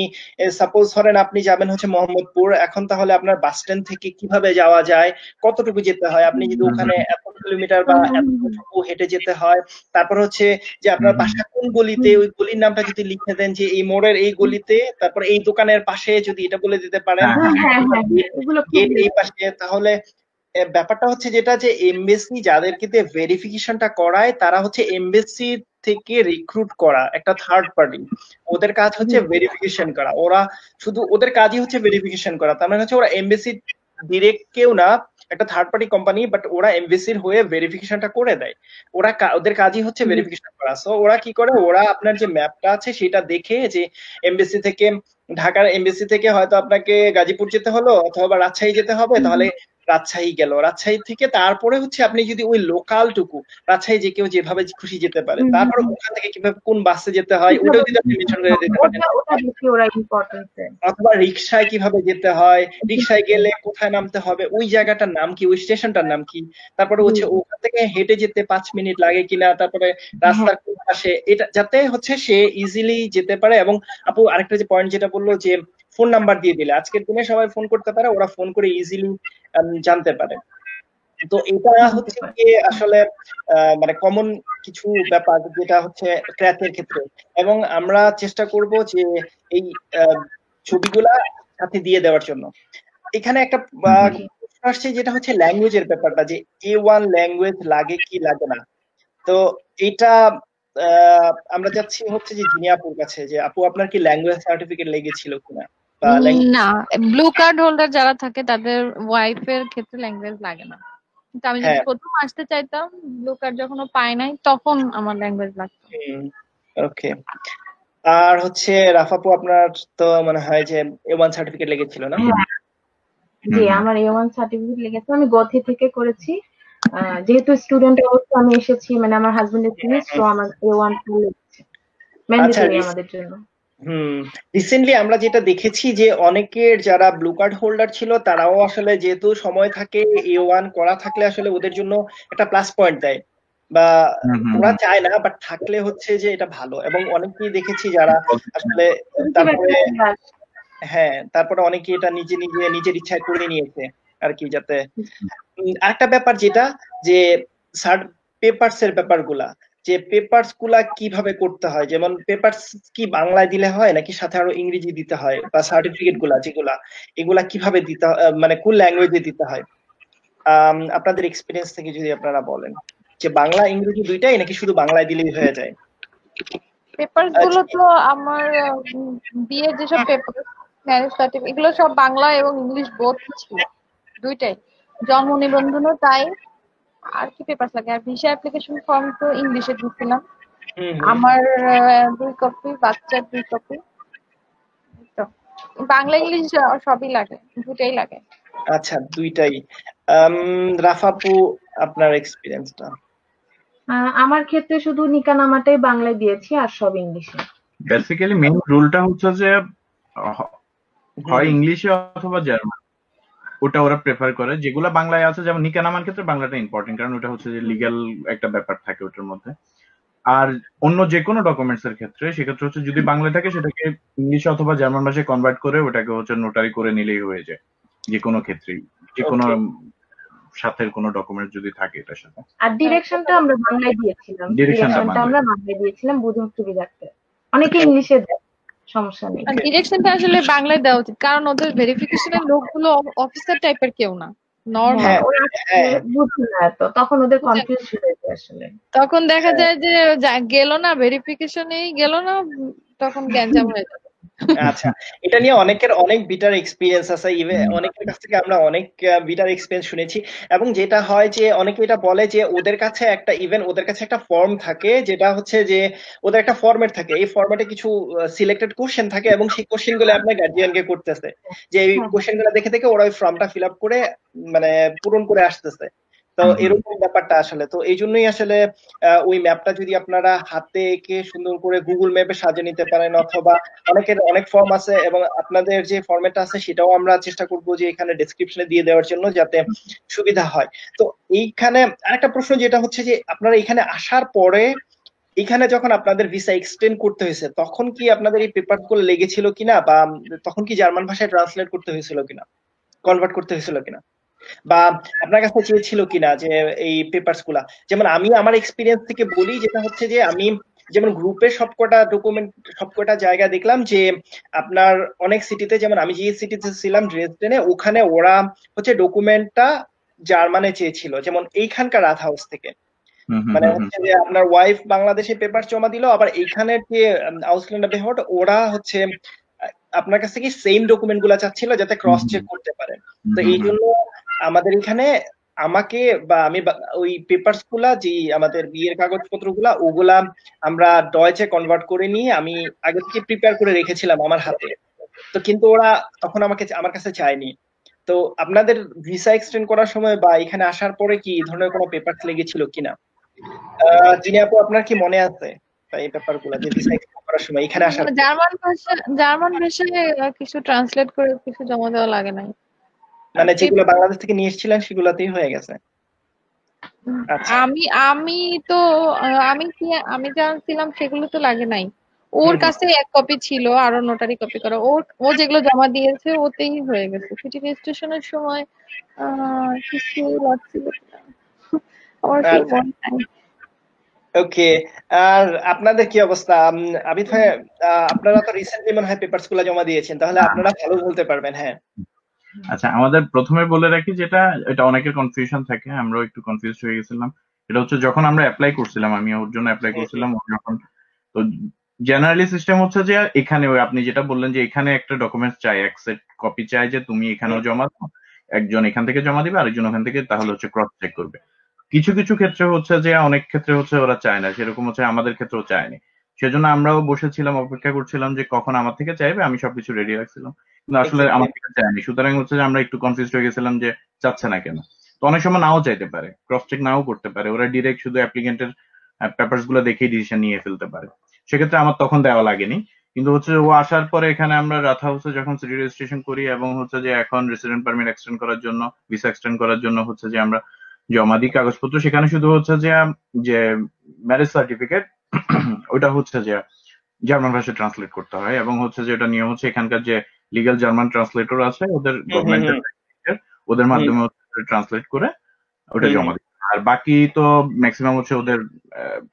A: সাপোজ ধরেন আপনি যাবেন হচ্ছে মোহাম্মদপুর, এখন তাহলে আপনার বাস স্ট্যান্ড থেকে কিভাবে যাওয়া যায়, কতটুকু যেতে হয়, আপনি যদি ওখানে এত কিলোমিটার বা এতটুকু হেঁটে যেতে হয়। তারপর হচ্ছে যে আপনার বাসা কোন গলিতে, ওই গলির নামটা যদি লিখে দেন, যে এই মোড়ের এই গলিতে, তারপর এই দোকানের পাশে যদি এটা বলে দিতে পারেন,
D: এগুলো খুব
A: গেট এই পাশে, তাহলে ব্যাপারটা হচ্ছে যেটা, যে এমবেসি যাদেরকে ভেরিফিকেশনটা করায় তারা হচ্ছে এমবেসি থেকে রিক্রুট করা একটা থার্ড পার্টি। ওদের কাজ হচ্ছে ভেরিফিকেশন করা, ওরা শুধু ওদের কাজই হচ্ছে ভেরিফিকেশন করা। তার মানে হচ্ছে ওরা এমবেসি ডিরেক্ট কেউ না, একটা থার্ড পার্টি কোম্পানি, বাট ওরা এমবেসির হয়ে ভেরিফিকেশনটা করে দেয়। ওদের কাজই হচ্ছে ভেরিফিকেশন করা। সো ওরা কি করে, ওরা আপনার যে ম্যাপটা আছে সেটা দেখে, যে এমবেসি থেকে, ঢাকার এমবেসি থেকে হয়তো আপনাকে গাজীপুর যেতে হলো অথবা রাজশাহী যেতে হবে, তাহলে রাজশাহী গেল, রাজশাহী থেকে তারপরে হচ্ছে আপনি যদি ওই লোকাল টুকু, রাজশাহী যে কেউ যেভাবে খুশি যেতে পারে, তারপর ওখান থেকে কিভাবে কোন বাসে যেতে হয় ওটাও যদি আপনি মেনশন করে দিতে পারেন, অথবা রিক্সায় কিভাবে যেতে হয়, রিক্সায় গেলে কোথায় নামতে হবে, ওই জায়গাটার নাম কি, ওই স্টেশনটার নাম কি, তারপরে হচ্ছে ওখান থেকে হেঁটে যেতে 5 মিনিট লাগে কিনা, তারপরে রাস্তার কোন পাশে, এটা যাতে হচ্ছে সে ইজিলি যেতে পারে। এবং আপু আরেকটা যে পয়েন্ট যেটা বললো যে ফোন নাম্বার দিয়ে দিলে, আজকের দিনে সবাই ফোন করতে পারে, ওরা ফোন করে ইজিলি জানতে পারে। তো এটা হচ্ছে কি আসলে মানে কমন কিছু ব্যাপার যেটা হচ্ছে ক্র্যাকের ক্ষেত্রে। এবং আমরা চেষ্টা করব যে এই ছবিগুলা সাথে দিয়ে দেওয়ার জন্য। এখানে একটা প্রশ্ন আসছে যেটা হচ্ছে ল্যাঙ্গুয়েজের ব্যাপারটা, যে A1 ল্যাঙ্গুয়েজ লাগে কি লাগে না। তো এটা আমরা যাচ্ছি হচ্ছে যে জিনি আপুর কাছে, যে আপু আপনার কি ল্যাঙ্গুয়েজ সার্টিফিকেট লেগেছিল কিনা?
B: না, ব্লু কার্ড হোল্ডার যারা থাকে তাদের ওয়াইফের ক্ষেত্রে ল্যাঙ্গুয়েজ লাগে না, কিন্তু আমি যখন প্রথম আসতে চাইতাম, ব্লু কার্ড যখন পাই নাই, তখন আমার ল্যাঙ্গুয়েজ লাগতো।
A: ওকে। আর হচ্ছে রাফাপু আপনার তো মনে হয় যে A1 সার্টিফিকেট লেগেছিল না?
D: জি, আমার A1 সার্টিফিকেট লেগেছে, আমি গথি থেকে করেছি। যেহেতু স্টুডেন্ট অবস্থা আমি এসেছি, মানে আমার হাজবেন্ডের ফিনিশ, তো আমার A1 লেগেছে, ম্যান্ডেটরি আমাদের জন্য।
A: রিসেন্টলি আমরা যেটা দেখেছি যে অনেকের যারা ব্লু কার্ড হোল্ডার ছিল তারাও আসলে যেহেতু সময় থাকে, A1 করা থাকলে আসলে ওদের জন্য একটা প্লাস পয়েন্ট দেয়, বা ওরা চায় না বাট থাকলে হচ্ছে যে এটা ভালো। এবং অনেকেই দেখেছি যারা আসলে তারপরে তারপরে অনেকে এটা নিজের ইচ্ছায় করে নিয়েছে আর কি। যাতে আরেকটা ব্যাপার যেটা যে পেপারস এর ব্যাপারগুলা, যে পেপারস গুলা কিভাবে করতে হয়, যেমন পেপারস কি বাংলায় দিলে হয় নাকি সাথে আরো ইংরেজি দিতে হয়, বা সার্টিফিকেট গুলা যেগুলা এগুলা কিভাবে দিতে মানে কোন ল্যাঙ্গুয়েজে দিতে হয়, আপনাদের এক্সপিরিয়েন্স থেকে যদি আপনারা বলেন, যে বাংলা ইংরেজি দুইটাই নাকি শুধু বাংলায় দিলেই হয়ে যায়?
B: পেপারস গুলো তো আমার বিয়ের যেসব পেপার, ম্যারেজ সার্টিফিকেট, এগুলো সব বাংলা এবং ইংলিশ বোথ ছিল, দুইটাই। জন্ম নিবন্ধনও তাই। আর কি পেপার লাগে? আর ভিসা অ্যাপ্লিকেশন ফর্ম তো ইংলিশে দিয়েছিলাম। আমার 2 কপি, বাচ্চার 2 কপি। তো বাংলা ইংলিশ সবই লাগে, দুটাই লাগে।
A: আচ্ছা, দুইটাই। রাফাপু আপনার এক্সপিরিয়েন্সটা?
D: আমার ক্ষেত্রে শুধু নিকানামাটাই বাংলায় দিয়েছি, আর সব ইংলিশে।
C: বেসিক্যালি মেইন রুলটা হচ্ছে যে হয় ইংলিশে অথবা জার্মান, ওটা ওরা প্রেফার করে। যেগুলো বাংলায় আছে, যেমন নিকানামার ক্ষেত্রে বাংলাটা ইম্পর্টেন্ট, কারণ ওটা হচ্ছে যে লিগ্যাল একটা ব্যাপার থাকে ওটার মধ্যে। আর অন্য যে কোনো ডকুমেন্টস এর ক্ষেত্রে, সেক্ষেত্রে হচ্ছে যদি বাংলা থাকে সেটাকে ইংলিশে অথবা জার্মান ভাষায় কনভার্ট করে ওটাকে হচ্ছে নোটারি করে নিলেই হয়ে যায়, যে কোনো ক্ষেত্রেই, যে কোনো সাথের কোনো ডকুমেন্ট যদি থাকে এটার সাথে।
D: আর ডিরেকশনটা আমরা বাংলায় দিয়েছিলাম, ডিরেকশনটা আমরা বাংলায় দিয়েছিলাম বুঝুন সুবিধার্থে। অনেকে ইংলিশে দেয়, সমস্যা নেই।
B: ডিরেকশনটা আসলে বাংলায় দেওয়া উচিত, কারণ ওদের ভেরিফিকেশনের লোকগুলো অফিসার টাইপের কেউ না, নরমাল।
D: বুঝি না তো, তখন ওদের কনফিউজ হয়ে যায় আসলে।
B: তখন দেখা যায় যে গেল না, ভেরিফিকেশনেই গেল না, তখন গ্যাঞ্জাম হয়ে যাবে।
A: আচ্ছা, এটা নিয়ে অনেকের অনেক বিটার এক্সপিরিয়েন্স আছে, অনেকের কাছ থেকে আমরা অনেক বিটার এক্সপিরিয়েন্স শুনেছি। এবং যেটা হয় যে অনেকে এটা বলে যে ওদের কাছে একটা ফর্ম থাকে, যেটা হচ্ছে যে ওদের একটা ফরম্যাট থাকে, এই ফরম্যাটে কিছু সিলেক্টেড কোশ্চেন থাকে, এবং সেই কোশ্চেন গুলো আপনার গার্জিয়ানকে করতেছে, যে এই কোশ্চেন গুলো দেখে দেখে ওরা ওই ফর্মটা ফিল আপ করে মানে পূরণ করে আসতেছে। তো এরকম ব্যাপারটা আসলে, তো এই জন্যই আসলে ওই ম্যাপটা যদি আপনারা হাতে এঁকে সুন্দর করে গুগল ম্যাপে সাজিয়ে নিতে পারেন, অথবা অনেকের অনেক ফর্ম আছে, এবং আপনাদের যে ফরম্যাটটা আছে সেটাও আমরা চেষ্টা করব যে এখানে ডেসক্রিপশনে দিয়ে দেওয়ার জন্য, যাতে সুবিধা হয়। তো এইখানে আরেকটা প্রশ্ন যেটা হচ্ছে যে আপনারা এখানে আসার পরে, এখানে যখন আপনাদের ভিসা এক্সটেন্ড করতে হয়েছে, তখন কি আপনাদের এই পেপার গুলো লেগেছিল কিনা, বা তখন কি জার্মান ভাষায় ট্রান্সলেট করতে হয়েছিল কিনা, কনভার্ট করতে হয়েছিল কিনা, বা আপনার কাছে চেয়েছিল কিনা যে এই পেপারস গুলা? যেমন আমি আমার এক্সপিরিয়েন্স থেকে বলি, যেটা হচ্ছে যে আমি যেমন গ্রুপে সবকটা জায়গা দেখলাম যে আপনার অনেক সিটিতে, যেমন আমি যে সিটিতে ছিলাম ড্রেসডেনে, ওখানে ওরা হচ্ছে ডকুমেন্টটা জার্মানে চেয়েছিল, যেমন এইখানকার রাত হাউস থেকে, মানে হচ্ছে যে আপনার ওয়াইফ বাংলাদেশে পেপার জমা দিল, আবার এইখানে যে আউসল্যান্ডার বেহট ওরা হচ্ছে আপনার কাছ থেকে সেম ডকুমেন্ট গুলা চাচ্ছিল যাতে ক্রস চেক করতে পারে। তো এই জন্য আমাদের এখানে আমাকে বা আমি ওই পেপারস গুলা যে আমাদের বিয়ের কাগজপত্র গুলা ওগুলা আমরা ডয়েচে কনভার্ট করে নিয়ে আমি আগে থেকে প্রিপেয়ার করে রেখেছিলাম আমার হাতে। তো কিন্তু ওরা তখন আমার কাছে চায়নি। তো আপনাদের ভিসা এক্সটেন্ড করার সময় বা এখানে আসার পরে কি এই ধরনের কোনো পেপারস লেগেছিল কিনা? জিনি আপু, আপনার কি মনে আছে এই ব্যাপারগুলো যে ভিসা এক্সটেন্ড করার সময় এখানে আসার পর?
B: জার্মান ভাষায় কিছু ট্রান্সলেট করে কিছু জমা দেওয়া লাগে নাই।
A: মানে যেগুলো বাংলাদেশ থেকে নিয়ে এসেছিলেন সেগুলোতেই হয়ে গেছে? আচ্ছা।
B: আমি তো আমি জানছিলাম সেগুলো তো লাগে নাই। ওর কাছে এক কপি ছিল, আরো নোটারি কপি করা। ও যেগুলো জমা দিয়েছে ওতেই হয়ে গেছে। সিটি রেজিস্ট্রেশনের সময় কিছু লাগছিল কিনা আমার ঠিক
A: আচ্ছা,
B: মনে নাই।
A: ওকে। আর আপনাদের কি অবস্থা? আবিদ ভাই, আপনারা তো রিসেন্টলি মনে হয় পেপারস গুলো জমা দিয়েছেন, তাহলে আপনারা ভালো বলতে পারবেন। হ্যাঁ,
C: আচ্ছা, আমাদের প্রথমে বলে রাখি, যেটা এটা অনেকের কনফিউশন থাকে, আমরাও একটু কনফিউজ হয়ে গেছিলাম। এটা হচ্ছে যখন আমরা অ্যাপ্লাই করছিলাম, আমি ওর জন্য অ্যাপ্লাই করছিলাম, ও যখন, তো জেনারেলি সিস্টেম হচ্ছে যে এখানে ওই আপনি যেটা বললেন যে এখানে একটা ডকুমেন্টস চাই, এক সেট কপি চাই, যে তুমি এখানেও জমা দাও, একজন এখান থেকে জমা দিবে, আরেকজন ওখান থেকে, তাহলে হচ্ছে ক্রস চেক করবে। কিছু কিছু ক্ষেত্রে হচ্ছে যে অনেক ক্ষেত্রে হচ্ছে ওরা চায় না, সেরকম হচ্ছে আমাদের ক্ষেত্রেও চায়নি। সেজন্য আমরাও বসেছিলাম, অপেক্ষা করছিলাম যে কখন আমার থেকে চাইবে, আমি সবকিছু রেডি রাখছিলাম, কিন্তু আসলে আমার থেকে চায়নি। সুতরাং হচ্ছে যে আমরা একটু কনফিউজ হয়ে গেছিলাম যে চাচ্ছে না কেন। তো অনেক সময় নাও চাইতে পারে, ক্রস চেক নাও করতে পারে, ওরা ডিরেক্ট শুধু অ্যাপ্লিকেন্টের পেপারস গুলো দেখেই ডিসিশন নিয়ে ফেলতে পারে। সেক্ষেত্রে আমার তখন দেওয়া লাগেনি। কিন্তু হচ্ছে ও আসার পরে এখানে আমরা রাথ হাউসে যখন সিটি রেজিস্ট্রেশন করি, এবং হচ্ছে যে এখন রেসিডেন্ট পারমিট এক্সটেন্ড করার জন্য, ভিসা এক্সটেন্ড করার জন্য হচ্ছে যে আমরা জমা দিই কাগজপত্র, সেখানে শুধু হচ্ছে যে যে ম্যারেজ সার্টিফিকেট ওটা হচ্ছে যে জার্মান ভাষায় ট্রান্সলেট করতে হয়, এবং হচ্ছে যে এটা নিয়ম হচ্ছে এখানকার যে লিগ্যাল জার্মান ট্রান্সলেটর আছে, ওদের গভর্নমেন্টের ওদের মাধ্যমে ট্রান্সলেট করে ওটা জমা দিই। আর বাকি তো ম্যাক্সিমাম হচ্ছে ওদের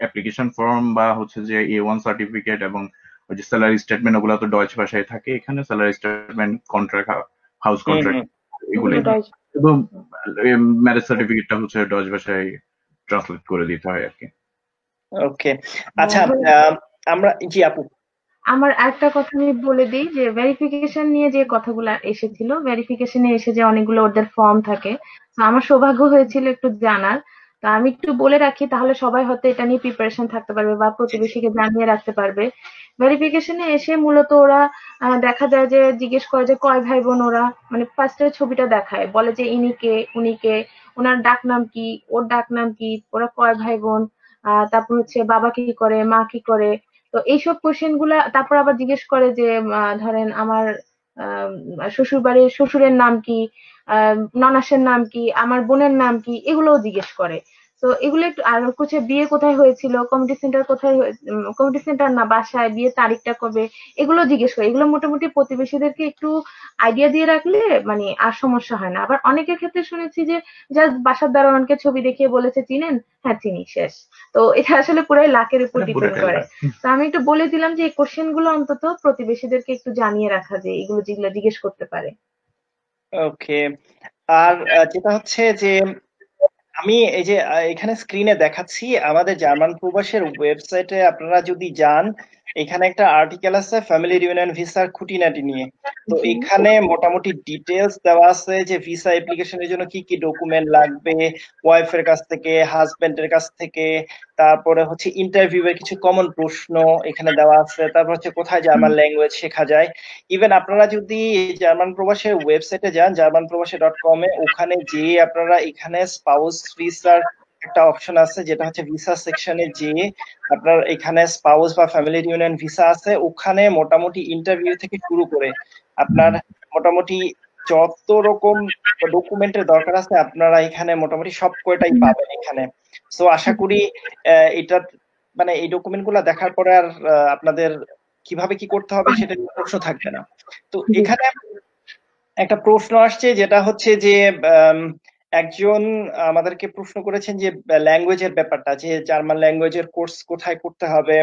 C: অ্যাপ্লিকেশন ফর্ম বা হচ্ছে যে A1 সার্টিফিকেট এবং ওই যে স্যালারি স্টেটমেন্ট, ওগুলো তো ডয়েচ ভাষায় থাকে এখানে, salary statement, contract, house contract, এগুলোই। শুধু ম্যারেজ সার্টিফিকেটটা হচ্ছে ডচ ভাষায় ট্রান্সলেট করে দিতে হয় আর কি।
A: ওকে, আচ্ছা। আমরা, জি আপু।
D: আমার একটা কথা আমি বলে দিই যে ভেরিফিকেশন নিয়ে যে কথাগুলো এসেছিল, ভেরিফিকেশনে এসে যে অনেকগুলো ওদের ফর্ম থাকে, তো আমার সৌভাগ্য হয়েছিল একটু জানার। তো আমি একটু বলে রাখি, তাহলে সবাই হয়তো এটা নিয়ে প্রিপারেশন থাকতে পারবে বা প্রতিবেশীকে জানিয়ে রাখতে পারবে। ভেরিফিকেশনে এসে মূলত ওরা দেখা যায় যে জিজ্ঞেস করে যে কয় ভাই বোন ওরা, মানে ফার্স্টে ছবিটা দেখায়, বলে যে ইনি কে, উনি কে, ওনার ডাক নাম কি, ওর ডাক নাম কি, ওরা কয় ভাই বোন, তারপর হচ্ছে বাবা কি করে, মা কি করে। তো এইসব কোশ্চেন গুলা, তারপর আবার জিজ্ঞেস করে যে ধরেন আমার শ্বশুর বাড়ির শ্বশুরের নাম কি, ননাসের নাম কি, আমার বোনের নাম কি, এগুলোও জিজ্ঞেস করে। তো এগুলো একটু, আর হচ্ছে বিয়ে কোথায় হয়েছিল, কমিউনিটি সেন্টার কোথায়, কমিউনিটি সেন্টার না বাসায়, বিয়ের তারিখটা কবে, এগুলো জিজ্ঞেস করে। এগুলো মোটামুটি প্রতিবেশীদেরকে একটু আইডিয়া দিয়ে রাখলে মানে আর সমস্যা হয় না। আবার অনেকের ক্ষেত্রে শুনেছি যে জাস্ট বাসার দারোয়ানকে ছবি দেখিয়ে বলেছে চিনেন, হ্যাঁ চিনি, শেষ। তো এটা আসলে পুরাই লাকের উপর ডিপেন্ড করে। তো আমি একটু বলে দিলাম যে এই কোশ্চেন গুলো অন্তত প্রতিবেশীদেরকে একটু জানিয়ে রাখা, যে এগুলো যেগুলো জিজ্ঞেস করতে পারে।
A: ওকে। আর যেটা হচ্ছে যে আমি এই যে এখানে স্ক্রিনে দেখাচ্ছি আমাদের জার্মান প্রবাসের ওয়েবসাইটে, আপনারা যদি যান এখানে একটা আর্টিকেল আছে ফ্যামিলি রিউনিয়ন ভিসার খুঁটিনাটি নিয়ে। তো এখানে মোটামুটি ডিটেলস দেওয়া আছে যে ভিসা অ্যাপ্লিকেশনের জন্য কি কি ডকুমেন্ট লাগবে, ওয়াইফের কাছ থেকে, হাজবেন্ডের কাছ থেকে, তারপরে হচ্ছে ইন্টারভিউ এর কিছু কমন প্রশ্ন এখানে দেওয়া আছে, তারপর হচ্ছে কোথায় জার্মান ল্যাঙ্গুয়েজ শেখা যায়। ইভেন আপনারা যদি জার্মান প্রবাসের ওয়েবসাইটে যান germanprobashe.com এ, ওখানে যে আপনারা এখানে স্পাউস ভিসার একটা অপশন আছে, যেটা হচ্ছে ভিসা সেকশনে যে আপনার এখানে স্পাউস বা ফ্যামিলি ইউনিয়ন ভিসা আছে, ওখানে মোটামুটি ইন্টারভিউ থেকে শুরু করে আপনার মোটামুটি যত রকম ডকুমেন্টের দরকার আছে আপনারা এখানে মোটামুটি সব কয়টাই পাবেন এখানে। সো আশা করি এটা মানে এই ডকুমেন্ট গুলা দেখার পরে আর আপনাদের কিভাবে কি করতে হবে সেটা নিয়ে প্রশ্ন থাকবে না। তো এখানে একটা প্রশ্ন আসছে, যেটা হচ্ছে যে একজন আমাদেরকে প্রশ্ন করেছেন যে ল্যাঙ্গুয়েজের ব্যাপারটা, যে জার্মান ল্যাঙ্গুয়েজের কোর্স কোথায় করতে হবে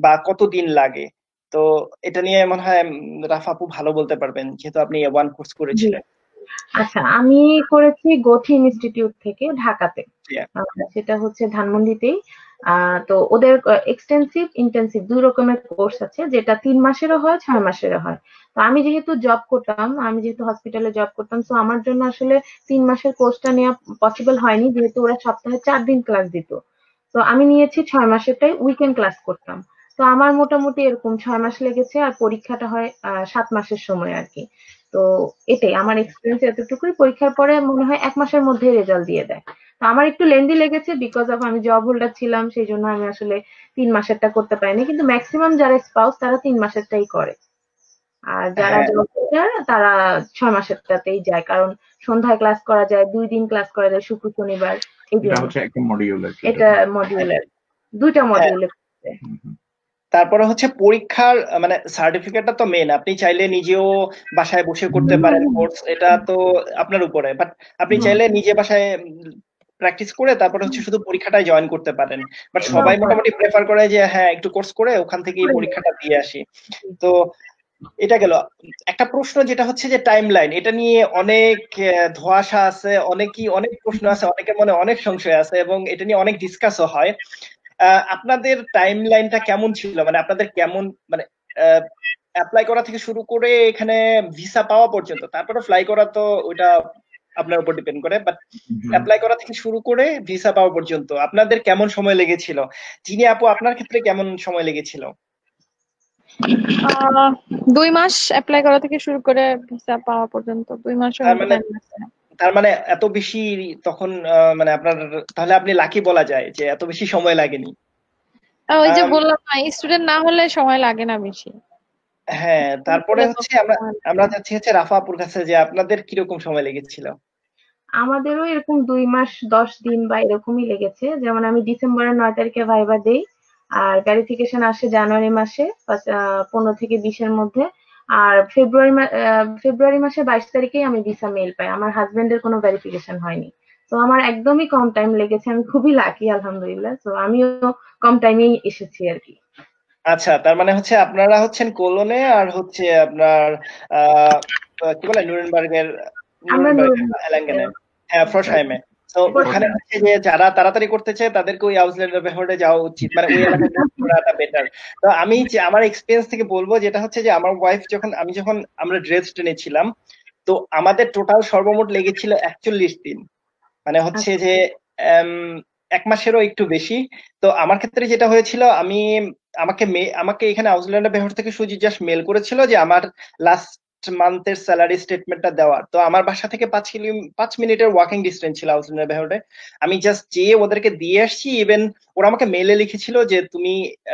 A: বা কতদিন লাগে। তো এটা নিয়ে মনে হয় রাফা আপু ভালো বলতে পারবেন, যেহেতু আপনি A1 কোর্স করেছিলেন।
D: আচ্ছা, আমি করেছি গথি ইনস্টিটিউট থেকে ঢাকাতে, সেটা হচ্ছে ধানমন্ডিতেই। তো ওদের এক্সটেন্সিভ ইন্টেন্সিভ দুই রকমের কোর্স আছে, যেটা 3 মাসেরও হয় 6 মাসেরও হয়। তো আমি যেহেতু হসপিটালে জব করতাম, তো আমার জন্য আসলে 3 মাসের কোর্সটা নেওয়া পসিবল হয়নি, যেহেতু ওরা সপ্তাহে 4 দিন ক্লাস দিত। তো আমি নিয়েছি 6 মাসেরটাই, উইকেন্ড ক্লাস করতাম। তো আমার মোটামুটি এরকম 6 মাস লেগেছে, আর পরীক্ষাটা হয় 7 মাসের সময় আর কি। তো এটাই আমার এক্সপিরিয়েন্স এতটুকুই। পরীক্ষার পরে মনে হয় 1 মাসের মধ্যে রেজাল্ট দিয়ে দেয়। তো আমার একটু লেন্দি লেগেছে, বিকজ অফ আমি জব হোল্ডার ছিলাম, সেই জন্য আমি আসলে 3 মাসেরটা করতে পারিনি, কিন্তু ম্যাক্সিমাম যারা স্পাউস তারা 3 মাসেরটাই করে। আর যারা
A: হ্যাঁ,
D: জব হোল্ডার তারা 6 মাসেরটাতেই যায়, কারণ সন্ধ্যায় ক্লাস করা যায়, 2 দিন ক্লাস করা যায়, শুক্র শনিবার, এই
C: এটা
D: জন্য।
C: হচ্ছে একটা মডিউল আর কি
D: এটা
C: যেটা।
D: মডিউলের, 2টা
A: হ্যাঁ।
D: মডিউলে।
C: হুম, হুম।
A: তারপরে হচ্ছে পরীক্ষার মানে সার্টিফিকেটটা তো মেন। আপনি চাইলে নিজেও বাসায় বসে করতে পারেন কোর্স, এটা তো আপনার উপরে। বাট আপনি চাইলে নিজে বাসায় প্র্যাকটিস করে তারপরে হচ্ছে শুধু পরীক্ষাটায় জয়েন করতে পারেন। বাট সবাই মোটামুটি প্রেফার করে যে হ্যাঁ একটু কোর্স করে ওখান থেকে এই পরীক্ষাটা দিয়ে আসি। তো এটা গেল। একটা প্রশ্ন যেটা হচ্ছে যে টাইমলাইন, এটা নিয়ে অনেক ধোঁয়াশা আছে, অনেক প্রশ্ন আছে, অনেকের মনে অনেক সংশয় আছে এবং এটা নিয়ে অনেক ডিসকাসও হয়। আপনাদের টাইমলাইনটা কেমন ছিল? মানে আপনাদের কেমন মানে অ্যাপ্লাই করা থেকে শুরু করে এখানে ভিসা পাওয়া পর্যন্ত, তারপরে ফ্লাই করা তো ওইটা আপনার উপর ডিপেন্ড করে, বাট অ্যাপ্লাই করা থেকে শুরু করে ভিসা পাওয়া পর্যন্ত আপনাদের কেমন সময় লেগেছিল? চিনি আপু, আপনার ক্ষেত্রে কেমন সময় লেগেছিল?
B: 2 মাস অ্যাপ্লাই করা থেকে শুরু করে ভিসা পাওয়া পর্যন্ত 2 মাসের
A: তার
B: মতো
A: মানে
B: টাইম লাগছে।
A: তার মানে এত বেশি তখন মানে আপনার, তাহলে আপনি লাকি বলা যায় যে এত বেশি সময় লাগেনি।
B: ওই যে
A: আম,
B: বললাম না, স্টুডেন্ট না হলে সময় লাগে না বেশি।
A: হ্যাঁ, তারপরে
B: হলে
A: হচ্ছে
B: তখন
A: আমরা
B: সময়
A: আমরা
B: লাগে।
A: যাচ্ছি হচ্ছে রাফা আপুর কাছে, যে আপনাদের কিরকম সময় লেগেছিল?
D: আমাদেরও এরকম 2 মাস 10 দিন বা এরকমই লেগেছে। যেমন আমি ডিসেম্বরের 9 তারিখে ভাইবা দেই, আর ভেরিফিকেশন আসে জানুয়ারি মাসে 15 থেকে 20-এর মধ্যে। আর ফেব্রুয়ারি মাসে 22 তারিখেই আমি ভিসা মেল পাই। আমার হাজবেন্ডের কোনো ভেরিফিকেশন হয়নি। তো আমার একদমই কম টাইম লেগেছে, আমি খুবই লাকি আলহামদুলিল্লাহ। তো আমিও কম টাইমেই এসেছি আর কি।
A: আচ্ছা, তার মানে হচ্ছে আপনারা হচ্ছেন কোলনে আর হচ্ছে আপনার আহ কি বলে নুরেনবার্গের,
D: আমরা
A: এলাঙ্গেনে, হ্যাঁ ফ্রশহাইমে। তো ওখানে হচ্ছে যে যারা তাড়াতাড়ি করতে চায় তাদেরকে ওই আউসল্যান্ডের বেহরে যাওয়া উচিত, মানে ওই এলাকায় করাটা বেটার। তো আমি যে আমার এক্সপিরিয়েন্স থেকে বলবো, যেটা হচ্ছে যে আমার ওয়াইফ যখন আমরা ড্রেস টেনেছিলাম, তো আমাদের টোটাল সর্বমোট লেগেছিল 41 দিন। মানে হচ্ছে যে আম, 1 মাসেরও একটু বেশি। তো আমার ক্ষেত্রে যেটা হয়েছিল, আমাকে এখানে আউসল্যান্ডের বেহর থেকে সুজি জাস্ট মেল করেছিল যে আমার লাস্ট মান্থের স্যালারি স্টেটমেন্টটা দেওয়ার। তো আমার বাসা থেকে 5 মিনিটের ওয়াকিং ডিস্টেন্স ছিল আউসল্যান্ডের বেহরে। আমি জাস্ট যেয়ে ওদেরকে দিয়ে আসছি। ইভেন ওরা আমাকে মেলে লিখেছিল যে তুমি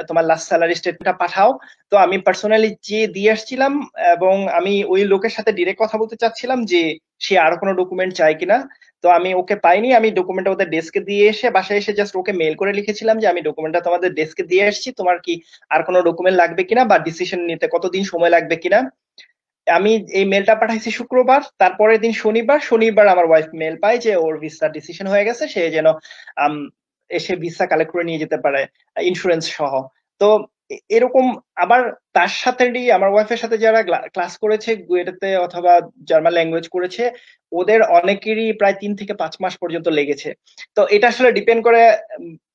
A: তোমার লাস্ট স্যালারি স্টেটমেন্টটা পাঠাও। তো আমি পার্সোনালি যেয়ে দিয়ে আসছিলাম, এবং আমি ওই লোকের সাথে ডিরেক্ট কথা বলতে চাচ্ছিলাম যে সে আরো কোনো ডকুমেন্ট চায় কিনা। তো আমি ওকে পাইনি, আমি ডকুমেন্টটা ওদের ডেস্কে দিয়ে এসে বাসায় এসে জাস্ট ওকে মেল করে লিখেছিলাম যে আমি ডকুমেন্টটা তোমাদের ডেস্কে দিয়ে আসছি, তোমার কি আর কোনো ডকুমেন্ট লাগবে কিনা বা ডিসিশন নিতে কতদিন সময় লাগবে কিনা। আমি এই মেলটা পাঠাইছি শুক্রবার, তারপরের দিন শনিবার আমার ওয়াইফ মেল পায় যে ওর ভিসা ডিসিশন হয়ে গেছে, সে যেন আম, এসে ভিসা কালেক্ট করে নিয়ে যেতে পারে ইন্স্যুরেন্স সহ। তো এরকম আবার তার সাথে আমার ওয়াইফের সাথে যারা ক্লাস করেছে গুয়েটাতে অথবা জার্মান ল্যাঙ্গুয়েজ করেছে, ওদের অনেকেরই প্রায় 3 থেকে 5 মাস পর্যন্ত লেগেছে। তো এটা আসলে ডিপেন্ড করে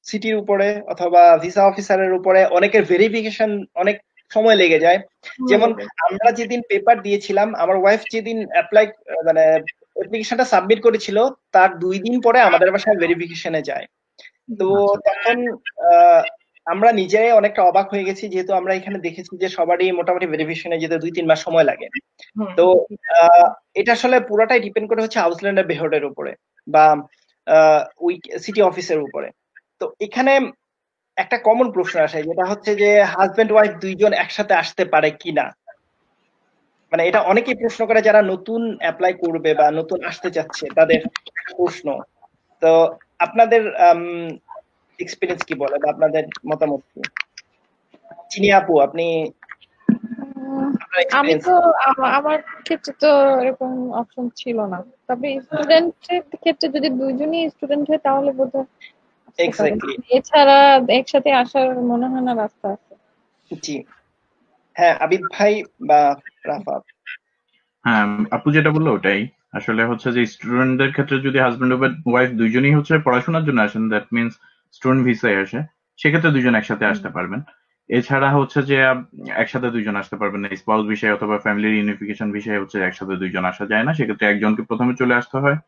A: সিটির উপরে অথবা ভিসা অফিসারের উপরে। অনেকের ভেরিফিকেশন অনেক সময় লেগে যায়। যেমন আমরা যেদিন পেপার দিয়েছিলাম, আমার ওয়াইফ যেদিন মানে অ্যাপ্লিকেশনটা সাবমিট করেছিল, তার 2 দিন পরে আমাদের বাসায় ভেরিফিকেশনে যায়। তো তখন আহ, আমরা নিজেরাই অনেকটা অবাক হয়ে গেছি, যেহেতু আমরা এখানে দেখেছি যে সবারই মোটামুটি ভেরিফিকেশনে যেতে 2-3 মাস সময় লাগে। তো আহ, এটা আসলে পুরাটাই ডিপেন্ড করে হচ্ছে আউসল্যান্ডের বেহরের উপরে বা ওই সিটি অফিসের উপরে। তো এখানে একটা কমন প্রশ্ন আসে, যেটা হচ্ছে যে হাজবেন্ড ওয়াইফ দুইজন একসাথে আসতে পারে কিনা। মানে এটা অনেকেই প্রশ্ন করে যারা নতুন অ্যাপ্লাই করবে বা নতুন আসতে চাচ্ছে, তাদের প্রশ্ন। তো আপনাদের এক্সপিরিয়েন্স কি বলে বা আপনাদের মতামত কি? চিনি আপু, আপনি আপনার
B: আমি
A: এক্সপিরিয়েন্স।
B: তো আমার ক্ষেত্রে তো এরকম অপশন ছিল না। তবে স্টুডেন্টের ক্ষেত্রে যদি দুইজনই স্টুডেন্ট হয় তাহলে বোধহয় আসতে পারে।
A: এক্স্যাক্টলি।
B: এছাড়া একসাথে আসার মনে হয় না রাস্তা আছে।
A: জি, হ্যাঁ আবিদ ভাই বা রাফা।
C: হ্যাঁ, আপু যেটা বললো ওটাই। আসলে হচ্ছে যে স্টুডেন্টদের ক্ষেত্রে যদি হাজবেন্ড ওয়াইফ দুইজনই হচ্ছে পড়াশোনার জন্য আসেন, দ্যাট মিনস স্টুডেন্ট ভিসায় আসে, সেক্ষেত্রে দুইজন একসাথে আসতে পারবেন। এছাড়া হচ্ছে যে একসাথে দুইজন আসতে পারবেন না, স্পাউস বিষয়ে অথবা ফ্যামিলি ইউনিফিকেশন বিষয়ে হচ্ছে একসাথে দুইজন আসা যায় না। সেক্ষেত্রে একজনকে প্রথমে চলে আসতে হয়,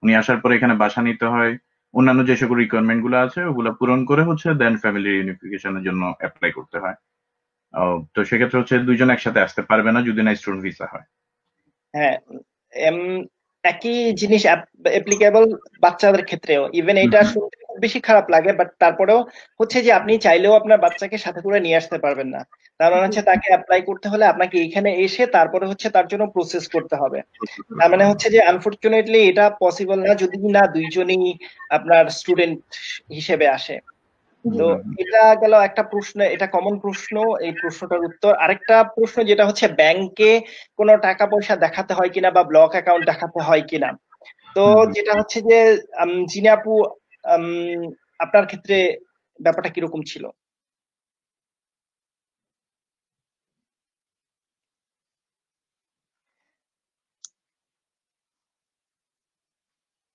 C: উনি আসার পরে এখানে বাসা নিতে হয়, অন্যান্য যে সকল রিকোয়ারমেন্ট গুলো আছে ওগুলো পূরণ করে হচ্ছে দেন ফ্যামিলি ইউনিফিকেশনের জন্য অ্যাপ্লাই করতে হয়। তো সেক্ষেত্রে হচ্ছে দুইজন একসাথে আসতে পারবে না যদি না স্টুডেন্ট ভিসা হয়।
A: হ্যাঁ, একই জিনিস অ্যাপ্লিকেবল বাচ্চাদের ক্ষেত্রেও। ইভেন এটা শুনতে খুব বেশি খারাপ লাগে, বাট তারপরেও হচ্ছে যে আপনি চাইলেও আপনার বাচ্চাকে সাথে করে নিয়ে আসতে পারবেন না। তার মানে হচ্ছে তাকে অ্যাপ্লাই করতে হলে আপনাকে এখানে এসে তারপরে হচ্ছে তার জন্য প্রসেস করতে হবে। তার মানে হচ্ছে যে আনফরচুনেটলি এটা পসিবল না যদি না দুইজনই আপনার স্টুডেন্ট হিসেবে আসে। তো এটা গেল একটা প্রশ্ন, এটা কমন প্রশ্ন, এই প্রশ্নটার উত্তর। আরেকটা প্রশ্ন যেটা হচ্ছে ব্যাংকে কোনো টাকা পয়সা দেখাতে হয় কিনা বা ব্লক অ্যাকাউন্ট দেখাতে হয় কিনা। তো যেটা হচ্ছে যে জিনি আপু, আপনার ক্ষেত্রে ব্যাপারটা কিরকম ছিল?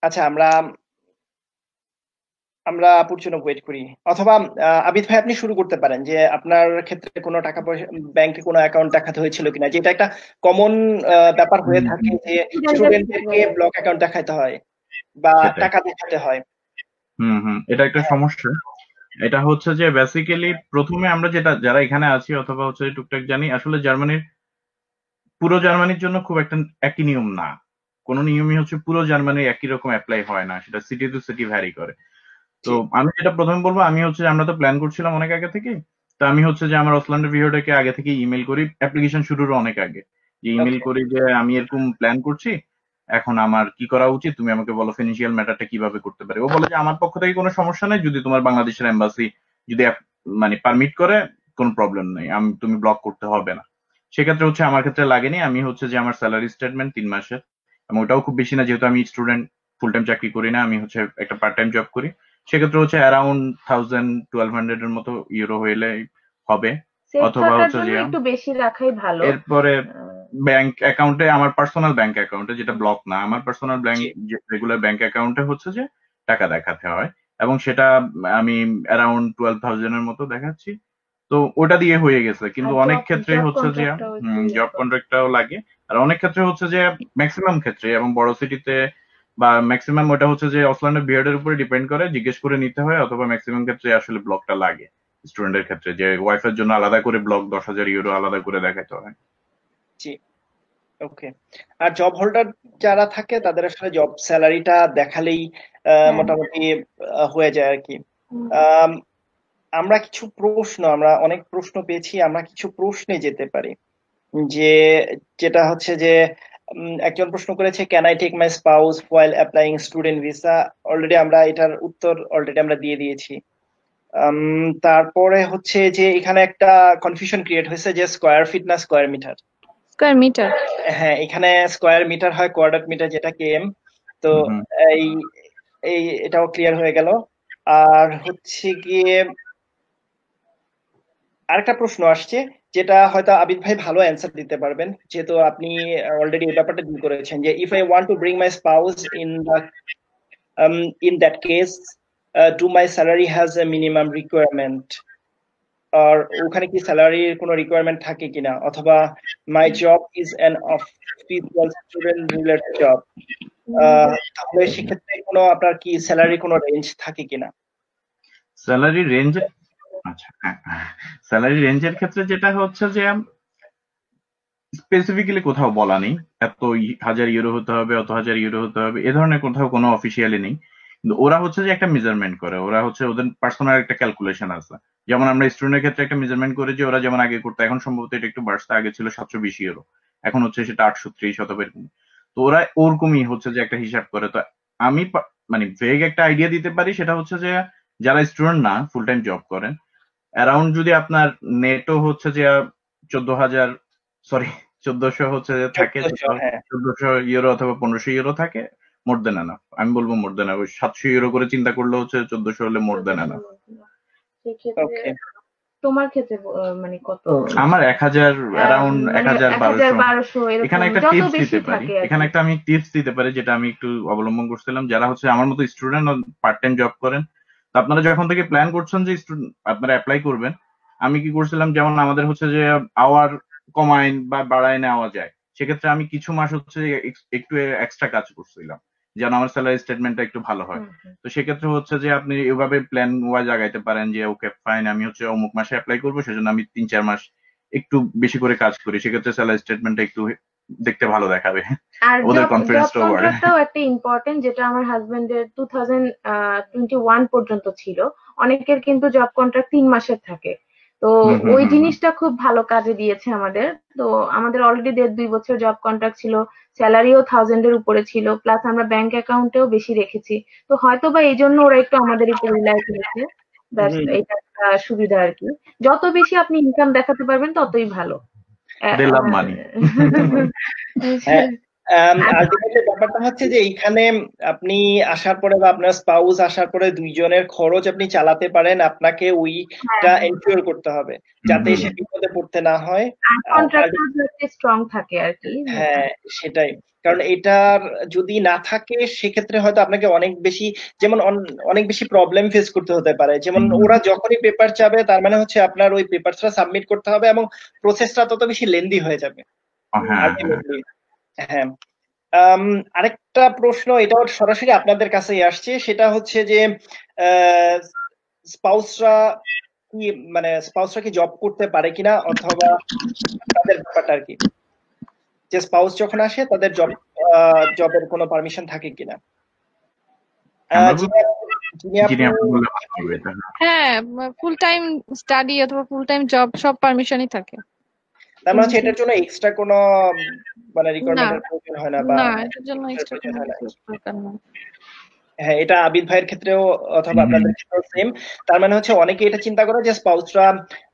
A: আচ্ছা, আমরা আপুর জন্য ওয়েট করি, অথবা আবিদ ভাই আপনি শুরু করতে পারেন যে আপনার ক্ষেত্রে কোনো টাকা পয়সা ব্যাংকে কোনো অ্যাকাউন্ট দেখাতে হয়েছিল কিনা, যেটা একটা কমন ব্যাপার হয়ে থাকে যে স্টুডেন্টদেরকে ব্লক অ্যাকাউন্ট দেখাতে হয় বা টাকা দেখাতে হয়।
C: এটা একটা সমস্যা। এটা হচ্ছে যে বেসিক্যালি প্রথমে আমরা যারা এখানে আছি অথবা হচ্ছে টুকটাক জানি, আসলে জার্মানির পুরো জার্মানির জন্য খুব একটা একই নিয়ম না। কোন নিয়মই হচ্ছে পুরো জার্মানির একই রকম অ্যাপ্লাই হয় না, সেটা সিটি টু সিটি ভ্যারি করে। তো আমি যেটা প্রথমে বলবো, আমি হচ্ছে আমরা তো প্ল্যান করছিলাম অনেক আগে থেকে। তো আমি হচ্ছে যে আমার অসল্যান্ডের ভিডিওটাকে আগে থেকে ইমেল করি, অ্যাপ্লিকেশন শুরুর অনেক আগে, যে ইমেল করি যে আমি এরকম প্ল্যান করছি, এখন আমার কি করা উচিত, তুমি আমাকে বলো ফিনান্সিয়াল ম্যাটারটা কিভাবে করতে পারি। ও বলে যে আমার পক্ষ থেকে কোনো সমস্যা নেই, যদি তোমার বাংলাদেশের এম্বাসি যদি মানে পারমিট করে কোনো প্রবলেম নেই, তুমি ব্লক করতে হবে না। সেক্ষেত্রে হচ্ছে আমার ক্ষেত্রে লাগেনি। আমি হচ্ছে যে আমার স্যালারি স্টেটমেন্ট 3 মাসের, এবং ওটাও খুব বেশি না, যেহেতু আমি স্টুডেন্ট, ফুল টাইম চাকরি করি না, আমি হচ্ছে একটা পার্ট টাইম জব করি। সেক্ষেত্রে হচ্ছে অ্যারাউন্ড 1000-1200 এর মতো ইউরো হইলে হবে, অথবা হচ্ছে যে
D: একটু বেশি রাখাই ভালো।
C: এরপরে ব্যাংক অ্যাকাউন্টে, আমার পার্সোনাল ব্যাংক অ্যাকাউন্টে, যেটা ব্লক না, আমার পার্সোনাল ব্যাংক রেগুলার ব্যাংক অ্যাকাউন্টে হচ্ছে যে টাকা দেখাতে হয়, এবং সেটা আমি অ্যারাউন্ড 12,000 এর মতো দেখাচ্ছি। তো ওটা দিয়ে হয়ে গেছে। কিন্তু অনেক ক্ষেত্রে হচ্ছে যে জব কন্ট্রাক্টটাও লাগে, আর অনেক ক্ষেত্রে হচ্ছে যে ম্যাক্সিমাম ক্ষেত্রে এবং বড় সিটিতে বা ম্যাক্সিমাম ওটা হচ্ছে যে অসল্যান্ডের বিয়ার্ডের উপরে ডিপেন্ড করে, জিজ্ঞেস করে নিতে হয়, অথবা ম্যাক্সিমাম ক্ষেত্রে আসলে ব্লকটা লাগে স্টুডেন্টের ক্ষেত্রে, যে ওয়াইফের জন্য আলাদা করে ব্লক 10,000 ইউরো আলাদা করে দেখাতে হয়।
A: জি, ওকে। আর জব হোল্ডার যারা থাকে তাদের আসলে জব স্যালারিটা দেখালেই মোটামুটি হয়ে যায় আর কি। আমরা অনেক প্রশ্ন পেয়েছি, আমরা কিছু প্রশ্নে যেতে পারি। যেটা হচ্ছে যে একজন প্রশ্ন করেছে, can I take my spouse while applying student visa. Already আমরা এটার উত্তর আমরা দিয়ে দিয়েছি। তারপরে হচ্ছে যে এখানে একটা কনফিউশন ক্রিয়েট হয়েছে যে স্কোয়ার ফিট না স্কোয়ার মিটার।
B: স্কোয়ার মিটার,
A: হ্যাঁ, এখানে স্কোয়ার মিটার হয়, কোয়াড্রেট মিটার যেটা কেএম। তো এটাও ক্লিয়ার হয়ে গেল। আর হচ্ছে গিয়ে আরেকটা প্রশ্ন আসছে, যেটা হয়তো আবিদ ভাই ভালো অ্যান্সার দিতে পারবেন, যেহেতু আপনি অলরেডি এই ব্যাপারটা ডিল করেছেন, যে if I want to bring my spouse in that case, do my salary has a minimum requirement, আর ওখানে কি স্যালারির কোনো রিকোয়ারমেন্ট থাকে কিনা, অথবা my job is an official student related job, তাহলে সেক্ষেত্রে কোনো আপনার কি স্যালারি কোনো রেঞ্জ থাকে কিনা?
C: স্যালারি রেঞ্জ, আচ্ছা স্যালারি রেঞ্জের ক্ষেত্রে যেটা হচ্ছে যে স্পেসিফিক্যালি কোথাও বলা নেই এত 1000 ইউরো হতে হবে, অত 1000 ইউরো হতে হবে, এ ধরনের কোথাও কোনো অফিসিয়ালি নেই। কিন্তু ওরা হচ্ছে যে একটা মেজারমেন্ট করে, ওরা হচ্ছে ওদের পার্সোনাল একটা ক্যালকুলেশন আছে। যেমন আমরা স্টুডেন্টের ক্ষেত্রে একটা মেজারমেন্ট করি, যে ওরা যেমন আগে করতো, এখন সম্ভবত এটা একটু বাড়ছে, আগে ছিল 720 ইউরো, এখন হচ্ছে সেটা 830 অথবা এরকম। তো ওরা ওরকমই হচ্ছে যে একটা হিসাব করে। তো আমি মানে ভেগ একটা আইডিয়া দিতে পারি, সেটা হচ্ছে যে যারা স্টুডেন্ট না, ফুল টাইম জব করেন, অ্যারাউন্ড যদি আপনার নেটও হচ্ছে যে 1400 হচ্ছে যে থাকে, 1400 ইউরো অথবা 1500 ইউরো থাকে, মোর দেন এনাফ। আমি বলবো মোর দেন এনাফ। 700 ইউরো করে চিন্তা করলে হচ্ছে 1400 হলে মোর দেন এনাফ।
D: তোমার ক্ষেত্রে মানে কত?
C: আমার 1000, অ্যারাউন্ড 1000-1200। এখানে একটা টিপস দিতে পারি, আমি টিপস দিতে পারি, যেটা আমি একটু অবলম্বন করছিলাম। যারা হচ্ছে আমার মতো স্টুডেন্ট পার্ট টাইম জব করেন, তো আপনারা যখন থেকে প্ল্যান করছেন যে আপনারা অ্যাপ্লাই করবেন, আমি কি করছিলাম, যেমন আমাদের হচ্ছে যে আওয়ার কমায় বা বাড়ায় নেওয়া যায়, সেক্ষেত্রে আমি কিছু মাস হচ্ছে যে একটু এক্সট্রা কাজ করছিলাম যেন আমার স্যালারি স্টেটমেন্টটা একটু ভালো হয়। তো সেক্ষেত্রে হচ্ছে যে আপনি এভাবে প্ল্যান ওয়াইজ আগাইতে পারেন যে ওকে ফাইন, আমি হচ্ছে অমুক মাসে অ্যাপ্লাই করবো, সেজন্য আমি 3-4 মাস একটু বেশি করে কাজ করি, সেক্ষেত্রে স্যালারি স্টেটমেন্টটা একটু দেখতে ভালো দেখাবে,
D: আর
C: ওদের
D: জব
C: কনফিডেন্সটাও বাড়ে।
D: কন্ট্রাক্টটাও একটা ইম্পর্টেন্ট, যেটা আমার হাজবেন্ডের 2021 পর্যন্ত ছিল। অনেকের কিন্তু জব কন্ট্রাক্ট 3 মাসের থাকে। তো ওই জিনিসটা খুব ভালো কাজে দিয়েছে আমাদের। তো আমাদের অলরেডি 1.5-2 বছর জব কন্ট্রাক্ট ছিল, স্যালারিও 1000 এর উপরে ছিল, প্লাস আমরা ব্যাংক অ্যাকাউন্টেও বেশি রেখেছি। তো হয়তো বা এই জন্য ওরা একটু আমাদের উপর রিলাই করেছে। এটা একটা সুবিধা আর কি। যত বেশি আপনি ইনকাম দেখাতে পারবেন ততই ভালো।
C: They love money.
A: আলটিমেটলি ব্যাপারটা হচ্ছে যে এইখানে আপনি আসার পরে বা আপনার স্পাউস আসার পরে দুইজনের খরচ আপনি চালাতে পারেন, আপনাকে ওইটা এনশিওর করতে হবে যাতে সে বিপদে পড়তে না হয়,
D: স্ট্রং থাকে আর কি।
A: হ্যাঁ সেটাই, কারণ এটার যদি না থাকে সেক্ষেত্রে হয়তো আপনাকে অনেক বেশি, যেমন অনেক বেশি প্রবলেম ফেস করতে হতে পারে। যেমন ওরা যখনই পেপার চাবে তার মানে হচ্ছে আপনার ওই পেপারটা সাবমিট করতে হবে এবং প্রসেসটা তত বেশি লেন্দি হয়ে যাবে আলটিমেটলি। হ্যাঁ, আরেকটা প্রশ্ন, এটাও সরাসরি আপনাদের কাছেই আসছে, সেটা হচ্ছে যে স্পাউসরা কি জব করতে পারে কিনা, অথবা তাদের ব্যাপারটা আর কি, যে স্পাউস যখন আসে তাদের জবের কোনো পারমিশন থাকে কিনা।
B: হ্যাঁ, ফুল টাইম স্টাডি অথবা ফুল টাইম জব সব পারমিশনই থাকে।
A: তার মানে হচ্ছে এটার জন্য এক্সট্রা কোনো রিকোয়ারমেন্টের প্রয়োজন হয় না, বা
B: না, এটার জন্য এক্সট্রা কোনো দরকার নেই।
A: হ্যাঁ, এটা আবিদ ভাইয়ের ক্ষেত্রেও অথবা আপনাদের ক্ষেত্রেও সেম। তার মানে হচ্ছে অনেকে এটা চিন্তা করে যে স্পাউসরা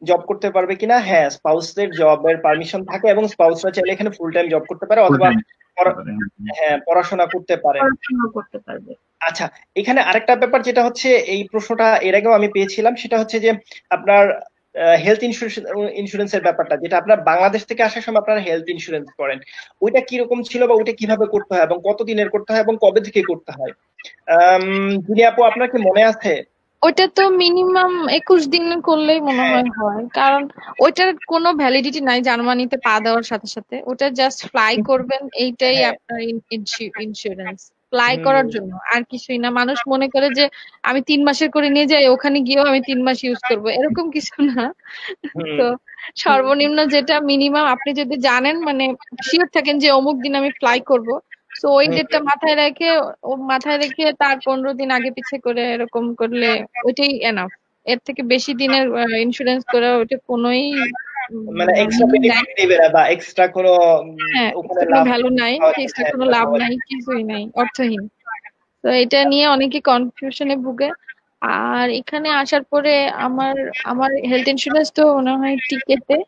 A: জব করতে পারবে কিনা। হ্যাঁ, স্পাউসদের জবের পারমিশন থাকে এবং স্পাউসরা চাইলে এখানে ফুল টাইম জব করতে পারে অথবা পড়াশোনা করতে পারে। আচ্ছা, এখানে আরেকটা ব্যাপার যেটা হচ্ছে, এই প্রশ্নটা এর আগেও আমি পেয়েছিলাম, সেটা হচ্ছে যে আপনার হেলথ ইন্স্যুরেন্সের ব্যাপারটা, যেটা আপনার বাংলাদেশ থেকে আসার সময় আপনারা হেলথ ইন্স্যুরেন্স করেন, ওইটা কিরকম ছিল বা ওইটা কিভাবে করতে হয় এবং কতদিনের করতে হয় এবং কবে থেকে করতে হয়? যিনি আপু, আপনার কি মনে আছে?
B: ওইটা তো মিনিমাম 21 দিন করলেই মনে হয়, কারণ ওইটার কোনো ভ্যালিডিটি নাই জার্মানিতে পা দেওয়ার সাথে সাথে। ওটা জাস্ট ফ্লাই করবেন, এইটাই আপনার ইন্স্যুরেন্স, ফ্লাই করার জন্য, আর কিছুই না। মানুষ মনে করে যে আমি 3 মাসের করে নিয়ে যাই, ওখানে গিয়েও আমি 3 মাস ইউজ করবো, এরকম কিছু না। তো সর্বনিম্ন যেটা মিনিমাম, আপনি যদি জানেন, মানে শিওর থাকেন যে অমুক দিন আমি ফ্লাই করব, তো ওই ডেটটা মাথায় রেখে তার 15 দিন আগে পিছে করে এরকম করলে ওইটাই এনাফ। এর থেকে বেশি দিনের ইন্স্যুরেন্স করে ওইটা কোনোই
A: এক্সট্রা বেনিফিট দিবে না বা এক্সট্রা কোনো
B: ভ্যালু নাই, এক্সট্রা কোনো লাভ নাই, কিছুই নাই, অর্থহীন। তো এটা নিয়ে অনেকে কনফিউশনে ভুগে। আর এখানে আসার পরে আমার হেলথ ইন্স্যুরেন্স তো মনে হয় টিকেটে,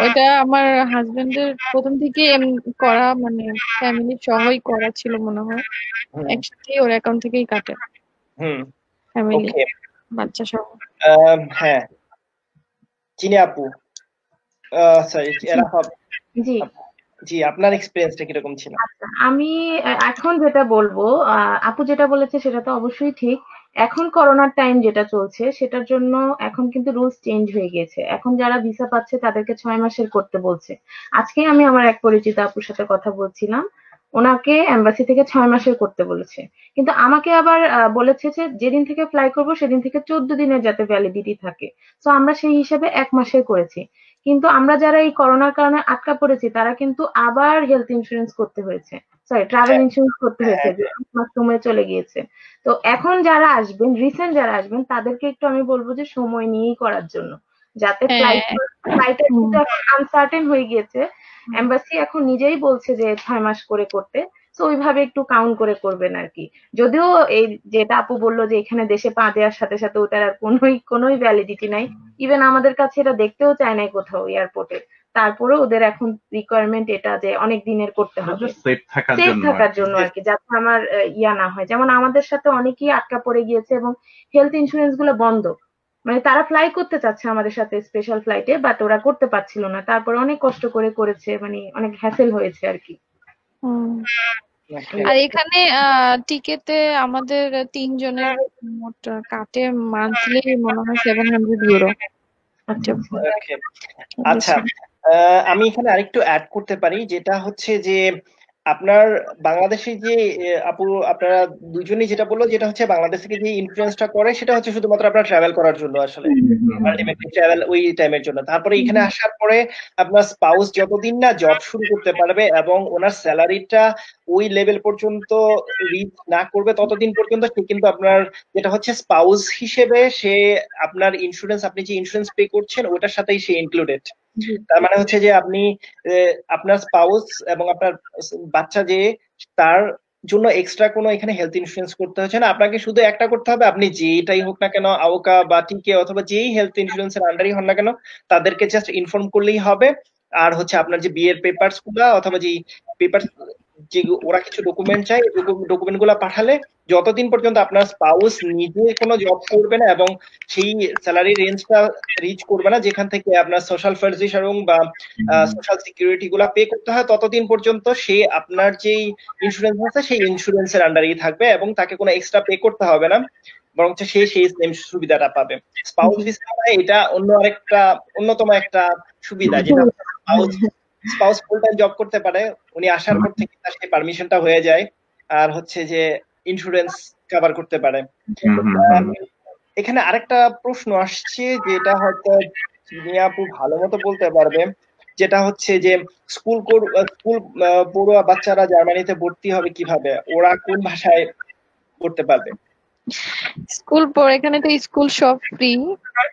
B: ওইটা আমার হাজবেন্ডের প্রথম থেকে করা, মানে ফ্যামিলি সহই করা ছিল মনে হয়, একসাথে ওর অ্যাকাউন্ট থেকেই কাটে ফ্যামিলি বাচ্চা সহ।
A: হ্যাঁ, চিনি আপু, সরি জি, আপনার এক্সপেরিয়েন্সটা কিরকম ছিল?
D: আমি এখন যেটা বলবো, আপু যেটা বলেছে সেটা তো অবশ্যই ঠিক। এখন করোনার টাইম যেটা চলছে, সেটার জন্য এখন কিন্তু রুলস চেঞ্জ হয়ে গেছে। এখন যারা ভিসা পাচ্ছে তাদেরকে 6 মাসের করতে বলছে। আজকে আমি আমার এক পরিচিত আপুর সাথে কথা বলছিলাম, ওনাকে এম্বাসি থেকে 6 মাসের করতে বলেছে। কিন্তু আমাকে আবার বলেছে যে যেদিন থেকে ফ্লাই করবো সেদিন থেকে 14 দিনের যাতে ভ্যালিডিটি থাকে। তো আমরা সেই হিসাবে 1 মাসের করেছি। কিন্তু আমরা যারা এই করোনার কারণে আটকা পড়েছি, তারা কিন্তু আবার হেলথ ইন্স্যুরেন্স করতে হয়েছে, সরি ট্রাভেল ইন্স্যুরেন্স করতে হয়েছে, যে 1 মাস সময় চলে গিয়েছে। তো এখন যারা আসবেন, রিসেন্ট যারা আসবেন, তাদেরকে একটু আমি বলবো যে সময় নিয়েই করার জন্য, যাতে ফ্লাইটের কিন্তু এখন আনসার্টেন হয়ে গিয়েছে। এম্বাসি এখন নিজেই বলছে যে 6 মাস করে করতে, তো ওইভাবে একটু কাউন্ট করে করবেন আর কি। যদিও এই যেটা আপু বললো যে এখানে দেশে পা দেওয়ার সাথে সাথে ওটার আর কোনোই ভ্যালিডিটি নাই, ইভেন আমাদের কাছে এটা দেখতেও চায় নাই কোথাও এয়ারপোর্টে। তারপরে ওদের এখন রিকোয়ারমেন্ট এটা যে অনেক দিনের করতে হবে, সেফ থাকার জন্য আর কি, যাতে আমার ইয়া না হয়। যেমন আমাদের সাথে অনেকেই আটকা পড়ে গিয়েছে এবং হেলথ ইন্স্যুরেন্স গুলো বন্ধ, মানে তারা ফ্লাই করতে চাচ্ছে আমাদের সাথে স্পেশাল ফ্লাইটে, বাট ওরা করতে পারছিল না। তারপরে অনেক কষ্ট করে করেছে, মানে অনেক হ্যাসেল হয়েছে আর কি।
A: Okay.
B: আর এখানে টিকেতে আমাদের 3 জনের মোট কাটে মান্থলি মনে হয় €700।
D: আচ্ছা
A: Okay. আচ্ছা, আমি এখানে আরেকটু অ্যাড করতে পারি, যেটা হচ্ছে যে আপনার বাংলাদেশে যে আপু আপনারা দুজনেই যেটা বললো, যেটা হচ্ছে বাংলাদেশ থেকে যে ইনফ্লুয়েন্সটা করে সেটা হচ্ছে শুধুমাত্র আপনার ট্রাভেল করার জন্য, আসলে আলটিমেটলি ট্রাভেল ওই টাইমের জন্য। তারপরে এখানে আসার পরে আপনার স্পাউস যতদিন না জব শুরু করতে পারবে এবং ওনার স্যালারিটা ওই লেভেল পর্যন্ত রিচ না করবে ততদিন পর্যন্ত সে কিন্তু আপনার যেটা হচ্ছে স্পাউস হিসেবে সে আপনার ইন্স্যুরেন্স, আপনি যে ইন্স্যুরেন্স পে করছেন ওটার সাথেই সে ইনক্লুডেড। তার মানে হচ্ছে যে আপনি আপনার স্পাউস এবং আপনার বাচ্চা যে তার জন্য এক্সট্রা কোনো এখানে হেলথ ইন্স্যুরেন্স করতে হচ্ছে না। আপনাকে শুধু একটা করতে হবে, আপনি যেটাই হোক না কেন, আওকা বা টিকে অথবা যেই হেলথ ইন্স্যুরেন্সের আন্ডারই হন না কেন, তাদেরকে জাস্ট ইনফর্ম করলেই হবে। আর হচ্ছে আপনার যে বিয়ের পেপারস গুলা অথবা যে পেপার, যে ওরা কিছু ডকুমেন্ট চাই, ডকুমেন্ট গুলা পাঠালে যতদিন পর্যন্ত আপনার স্পাউস নিজে কোনো জব করবে না এবং সেই স্যালারি রেঞ্জটা রিচ করবে না যেখান থেকে আপনার সোশ্যাল ফার্জিশন বা সোশ্যাল সিকিউরিটি গুলা পে করতে হয়, ততদিন পর্যন্ত সে আপনার যেই ইন্স্যুরেন্স আছে সেই ইন্স্যুরেন্সের আন্ডারেই থাকবে এবং তাকে কোনো এক্সট্রা পে করতে হবে না, বরং সে সেই সেম সুবিধাটা পাবে। স্পাউস ভিসা এটা অন্যতম একটা সুবিধা, যেটা স্পাউস ফুল টাইম জব করতে পারে, উনি আসার পর থেকে তার সেই পারমিশনটা হয়ে যায়, আর হচ্ছে যে ইন্স্যুরেন্স কভার করতে পারে। এখানে আরেকটা প্রশ্ন আসছে যেটা হয়তো চিনি আপু ভালো মতো বলতে পারবে, যেটা হচ্ছে যে স্কুল পড়ুয়া বাচ্চারা জার্মানিতে ভর্তি হবে কিভাবে, ওরা কোন ভাষায় পড়তে পারবে?
B: স্কুল এখানে তো স্কুল সব ফ্রি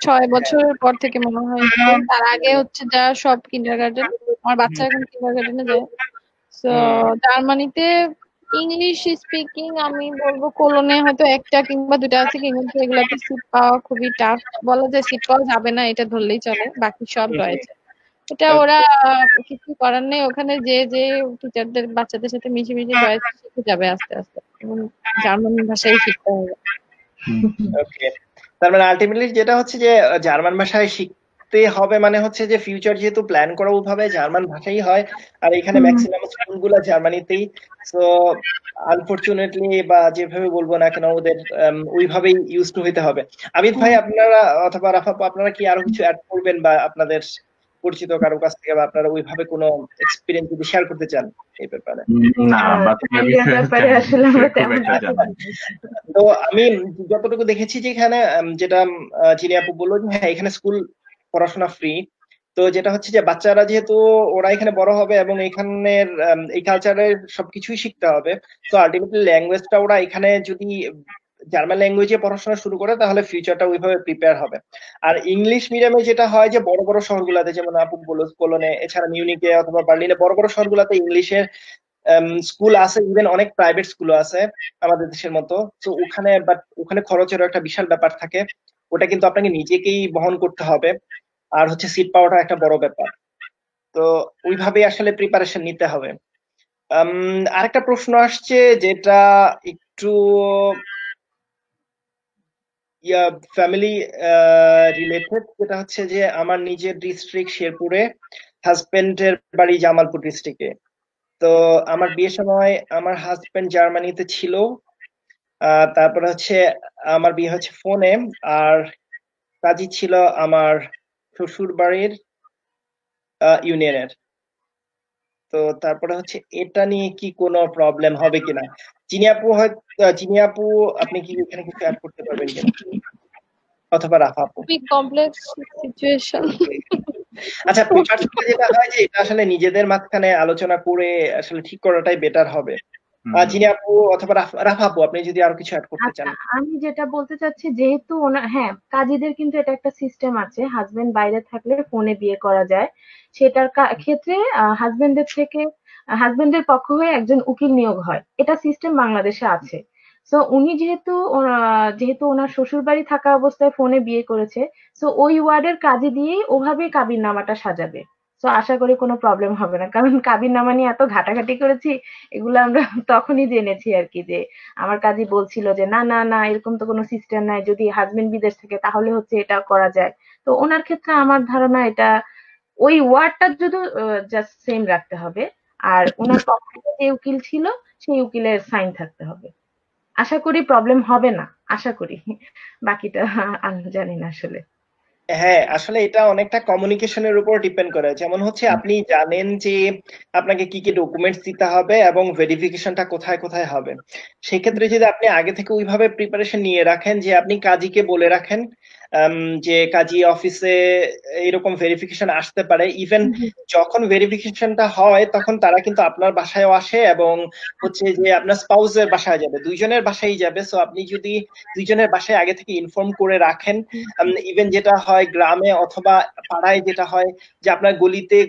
B: 6 বছরের পর থেকে মনে হয়। তার আগে হচ্ছে যা সব কিন্ডারগার্টেন। আমার বাচ্চা এখন কিন্ডারগার্টেনে যায়। সো জার্মানিতে ইংলিশ স্পিকিং আমি বলবো কোলনে হয়তো একটা কিংবা দুটা আছে, কিন্তু এগুলাতে সিট পাওয়া খুবই টাফ। বলা যায় সিট পাওয়া যাবে না এটা ধরলেই চলে, বাকি সব রয়েছে। এটা ওরা কিছু করার নেই, ওখানে যে টিচারদের বাচ্চাদের সাথে মিশে রয়েছে শিখে যাবে আস্তে আস্তে, এবং জার্মান ভাষাই শিখতে হবে।
A: ওকে, তার মানে আলটিমেটলি যেটা হচ্ছে যে জার্মান ভাষায় শিখতে হবে, মানে হচ্ছে যে ফিউচার যেহেতু প্ল্যান করা ওইভাবে জার্মান ভাষাই হয়, আর এখানে ম্যাক্সিমাম স্কুলগুলো জার্মানিতেই। সো আনফরচুনেটলি বা যেভাবে বলবো না কেন, ওদের ওইভাবেই ইউজ টু হইতে হবে। আমির ভাই, আপনারা অথবা রাফা আপু, আপনারা কি আরো কিছু অ্যাড করবেন বা আপনাদের পরিচিত কারো কাছ থেকে বা আপনারা ওইভাবে কোনো এক্সপিরিয়েন্স যদি শেয়ার করতে চান এই ব্যাপারে?
C: না,
D: ব্যাপারে আসলে আমরা তেমন
A: তো আমি যতটুকু দেখেছি যে এখানে যেটা চিনি আপু বললো যে হ্যাঁ এখানে স্কুল পড়াশোনা ফ্রি। তো যেটা হচ্ছে যে বাচ্চারা যেহেতু ওরা এখানে বড় হবে এবং এখানের এই কালচারের সবকিছুই শিখতে হবে, তো আলটিমেটলি ল্যাঙ্গুয়েজটা ওরা এখানে যদি জার্মান ল্যাঙ্গুয়েজে পড়াশোনা শুরু করে তাহলে ফিউচারটা ওইভাবে প্রিপেয়ার হবে। আর ইংলিশ মিডিয়ামে যেটা হয় যে বড় বড় শহরগুলোতে, যেমন আপু বললো কোলনে, এছাড়া মিউনিকে অথবা বার্লিনে, বড় বড় শহরগুলোতে ইংলিশের স্কুল আছে, ইভেন অনেক প্রাইভেট স্কুল আছে আমাদের দেশের মতো। তো ওখানে খরচেরও একটা বিশাল ব্যাপার থাকে, ওটা কিন্তু আপনাকে নিজেকেই বহন করতে হবে। আর হচ্ছে সিট পাওয়াটা একটা বড় ব্যাপার, তো ওইভাবে আসলে প্রিপারেশন নিতে হবে। আরেকটা প্রশ্ন আসছে যেটা একটু ফ্যামিলি রিলেটেড, যেটা হচ্ছে যে আমার নিজের ডিস্ট্রিক্ট শেরপুরে, হাজবেন্ডের বাড়ি জামালপুর ডিস্ট্রিক্টে। তো আমার বিয়ের সময় আমার হাজবেন্ড জার্মানিতে ছিল, তারপরে হচ্ছে আমার বিয়ে হচ্ছে ফোনে, আর কাজী ছিল আমার শ্বশুর বাড়ির ইউনিয়নের। তো তারপরে হচ্ছে এটা নিয়ে কি কোনো প্রবলেম হবে কিনা, চিনি আপু আপনি কি এখানে কিছু অ্যাড করতে পারবেন কিনা, অথবা রাফা আপু?
B: খুবই কমপ্লেক্স সিচুয়েশন।
A: আচ্ছা, পেপার যেটা হয় যে এটা আসলে নিজেদের মাঝখানে আলোচনা করে আসলে ঠিক করাটাই বেটার হবে। চিনি আপু অথবা রাফা আপু, আপনি যদি আরো কিছু অ্যাড করতে চান।
D: আমি যেটা বলতে চাচ্ছি, যেহেতু হ্যাঁ, কাজীদের কিন্তু এটা একটা সিস্টেম আছে, হাজবেন্ড বাইরে থাকলে ফোনে বিয়ে করা যায়। সেটার ক্ষেত্রে হাজবেন্ডের পক্ষ হয়ে একজন উকিল নিয়োগ হয়, এটা সিস্টেম বাংলাদেশে আছে। তো উনি যেহেতু ওনার শ্বশুর বাড়ি থাকা অবস্থায় ফোনে বিয়ে করেছে, তো ওই ওয়ার্ডের কাজী দিয়েই ওভাবেই কাবির নামাটা সাজাবে। তো আশা করি কোনো প্রবলেম হবে না, কারণ কাবির নামা নিয়ে এত ঘাটাঘাটি করেছি, এগুলো আমরা তখনই জেনেছি আর কি, যে আমার কাজী বলছিল যে না না না, এরকম তো কোনো সিস্টেম নাই, যদি হাজবেন্ড বিদেশ থাকে তাহলে হচ্ছে এটা করা যায়। তো ওনার ক্ষেত্রে আমার ধারণা এটা ওই ওয়ার্ডটা যদি জাস্ট সেম রাখতে হবে, আর ওনার পক্ষে যে উকিল ছিল সেই উকিলের সাইন থাকতে হবে। আশা করি প্রবলেম হবে না, আশা করি। বাকিটা আমি জানি না আসলে।
A: হ্যাঁ, আসলে এটা অনেকটা কমিউনিকেশনের উপর ডিপেন্ড করে। যেমন হচ্ছে আপনি জানেন যে আপনাকে কি কি ডকুমেন্টস দিতে হবে এবং ভেরিফিকেশনটা কোথায় কোথায় হবে। সেক্ষেত্রে যদি আপনি আগে থেকে ওইভাবে প্রিপারেশন নিয়ে রাখেন যে আপনি কাজীকে বলে রাখেন যে কাজী অফিসে এরকম ভেরিফিকেশন আসতে পারে, ইভেন যখন ভেরিফিকেশনটা হয় তখন তারা কিন্তু আপনার বাসায়ও আসে এবং হচ্ছে যে আপনার স্পাউসের বাসায় যাবে, দুইজনের বাসায় যাবে। সো আপনি যদি দুইজনের বাসায় আগে থেকে ইনফর্ম করে রাখেন, ইভেন যেটা হয় গ্রামে অথবা পাড়ায় যেটা হয় যে আপনার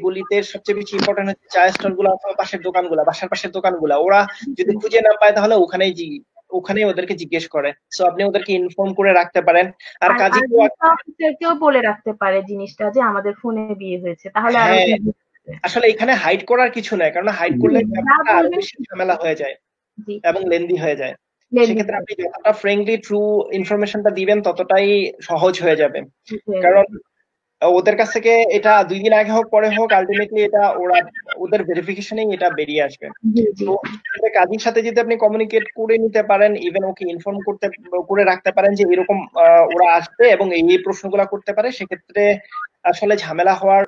A: গলিতে সবচেয়ে বেশি ইম্পর্টেন্ট হচ্ছে চায়ের স্টল গুলো অথবা পাশের দোকানগুলা, বাসার পাশের দোকানগুলা, ওরা যদি খুঁজে না পায় তাহলে ওখানেই ওদেরকে জিজ্ঞেস করে। সো আপনি ওদেরকে ইনফর্ম করে রাখতে পারেন। আর কাজী
D: অফিসারকেও বলে রাখতে পারে জিনিসটা যে আমাদের ফোনে বিয়ে হয়েছে, তাহলে আরো
A: আসলে এখানে হাইড করার কিছু নাই, কারণ হাইড করলে ব্যাপারটা আরো বেশি ঝামেলা হয়ে যায় এবং লেন্দি হয়ে যায়। সেক্ষেত্রে আপনি যতটা ফ্রেন্ডলি ট্রু ইনফরমেশনটা দিবেন ততটাই সহজ হয়ে যাবে। কারণ ওদের কাছ থেকে এটা 2 দিন আগে হোক পরে হোক আলটিমেটলি এটা ওদের ভেরিফিকেশনেই এটা বেরিয়ে আসবে। তো কাজীর সাথে যদি আপনি কমিউনিকেট করে নিতে পারেন, ইভেন ওকে ইনফর্ম করে রাখতে পারেন যে এরকম ওরা আসবে এবং এই প্রশ্নগুলো করতে পারে, সেক্ষেত্রে আসলে ঝামেলা হওয়ার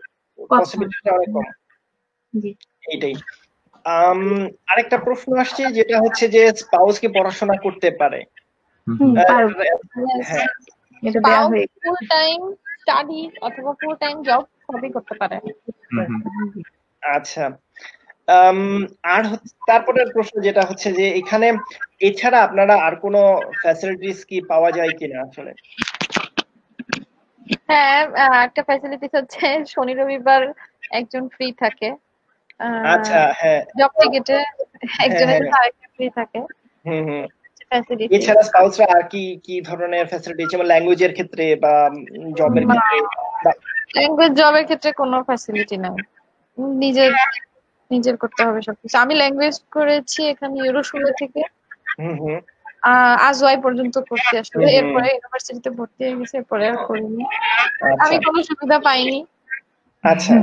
A: পসিবিলিটিটা অনেক কম। এইটাই। আরেকটা প্রশ্ন আসছে যেটা হচ্ছে যে স্পাউস কি পড়াশোনা করতে পারে?
B: হ্যাঁ, ফুল টাইম স্টাডি অথবা ফুল টাইম জব সবই করতে পারে।
A: আচ্ছা, আর তারপরের প্রশ্ন যেটা হচ্ছে যে এখানে এছাড়া আপনারা আর কোনো ফ্যাসিলিটিস কি পাওয়া যায় কিনা আসলে?
B: হ্যাঁ, একটা ফ্যাসিলিটিস হচ্ছে শনি রবিবার একজন ফ্রি থাকে।
A: আচ্ছা, হ্যাঁ,
B: জব টিকেটে একজনের আরেকটা ফ্রি থাকে। ফ্যাসিলিটি
A: এছাড়া স্পাউসরা আর কি ধরনের ফ্যাসিলিটি, যেমন ল্যাঙ্গুয়েজের ক্ষেত্রে বা জবের ক্ষেত্রে?
B: জবের ক্ষেত্রে কোনো ফ্যাসিলিটি নাই, নিজের করতে হবে সবকিছু। আমি ল্যাঙ্গুয়েজ করেছি এখানে ইউরোস্কুলে থেকে আজওয়াই পর্যন্ত করতে আসলে, এরপরে ইউনিভার্সিটিতে ভর্তি হয়ে গেছে, এরপরে আর করিনি। আমি কোনো সুবিধা পাইনি।
A: আচ্ছা,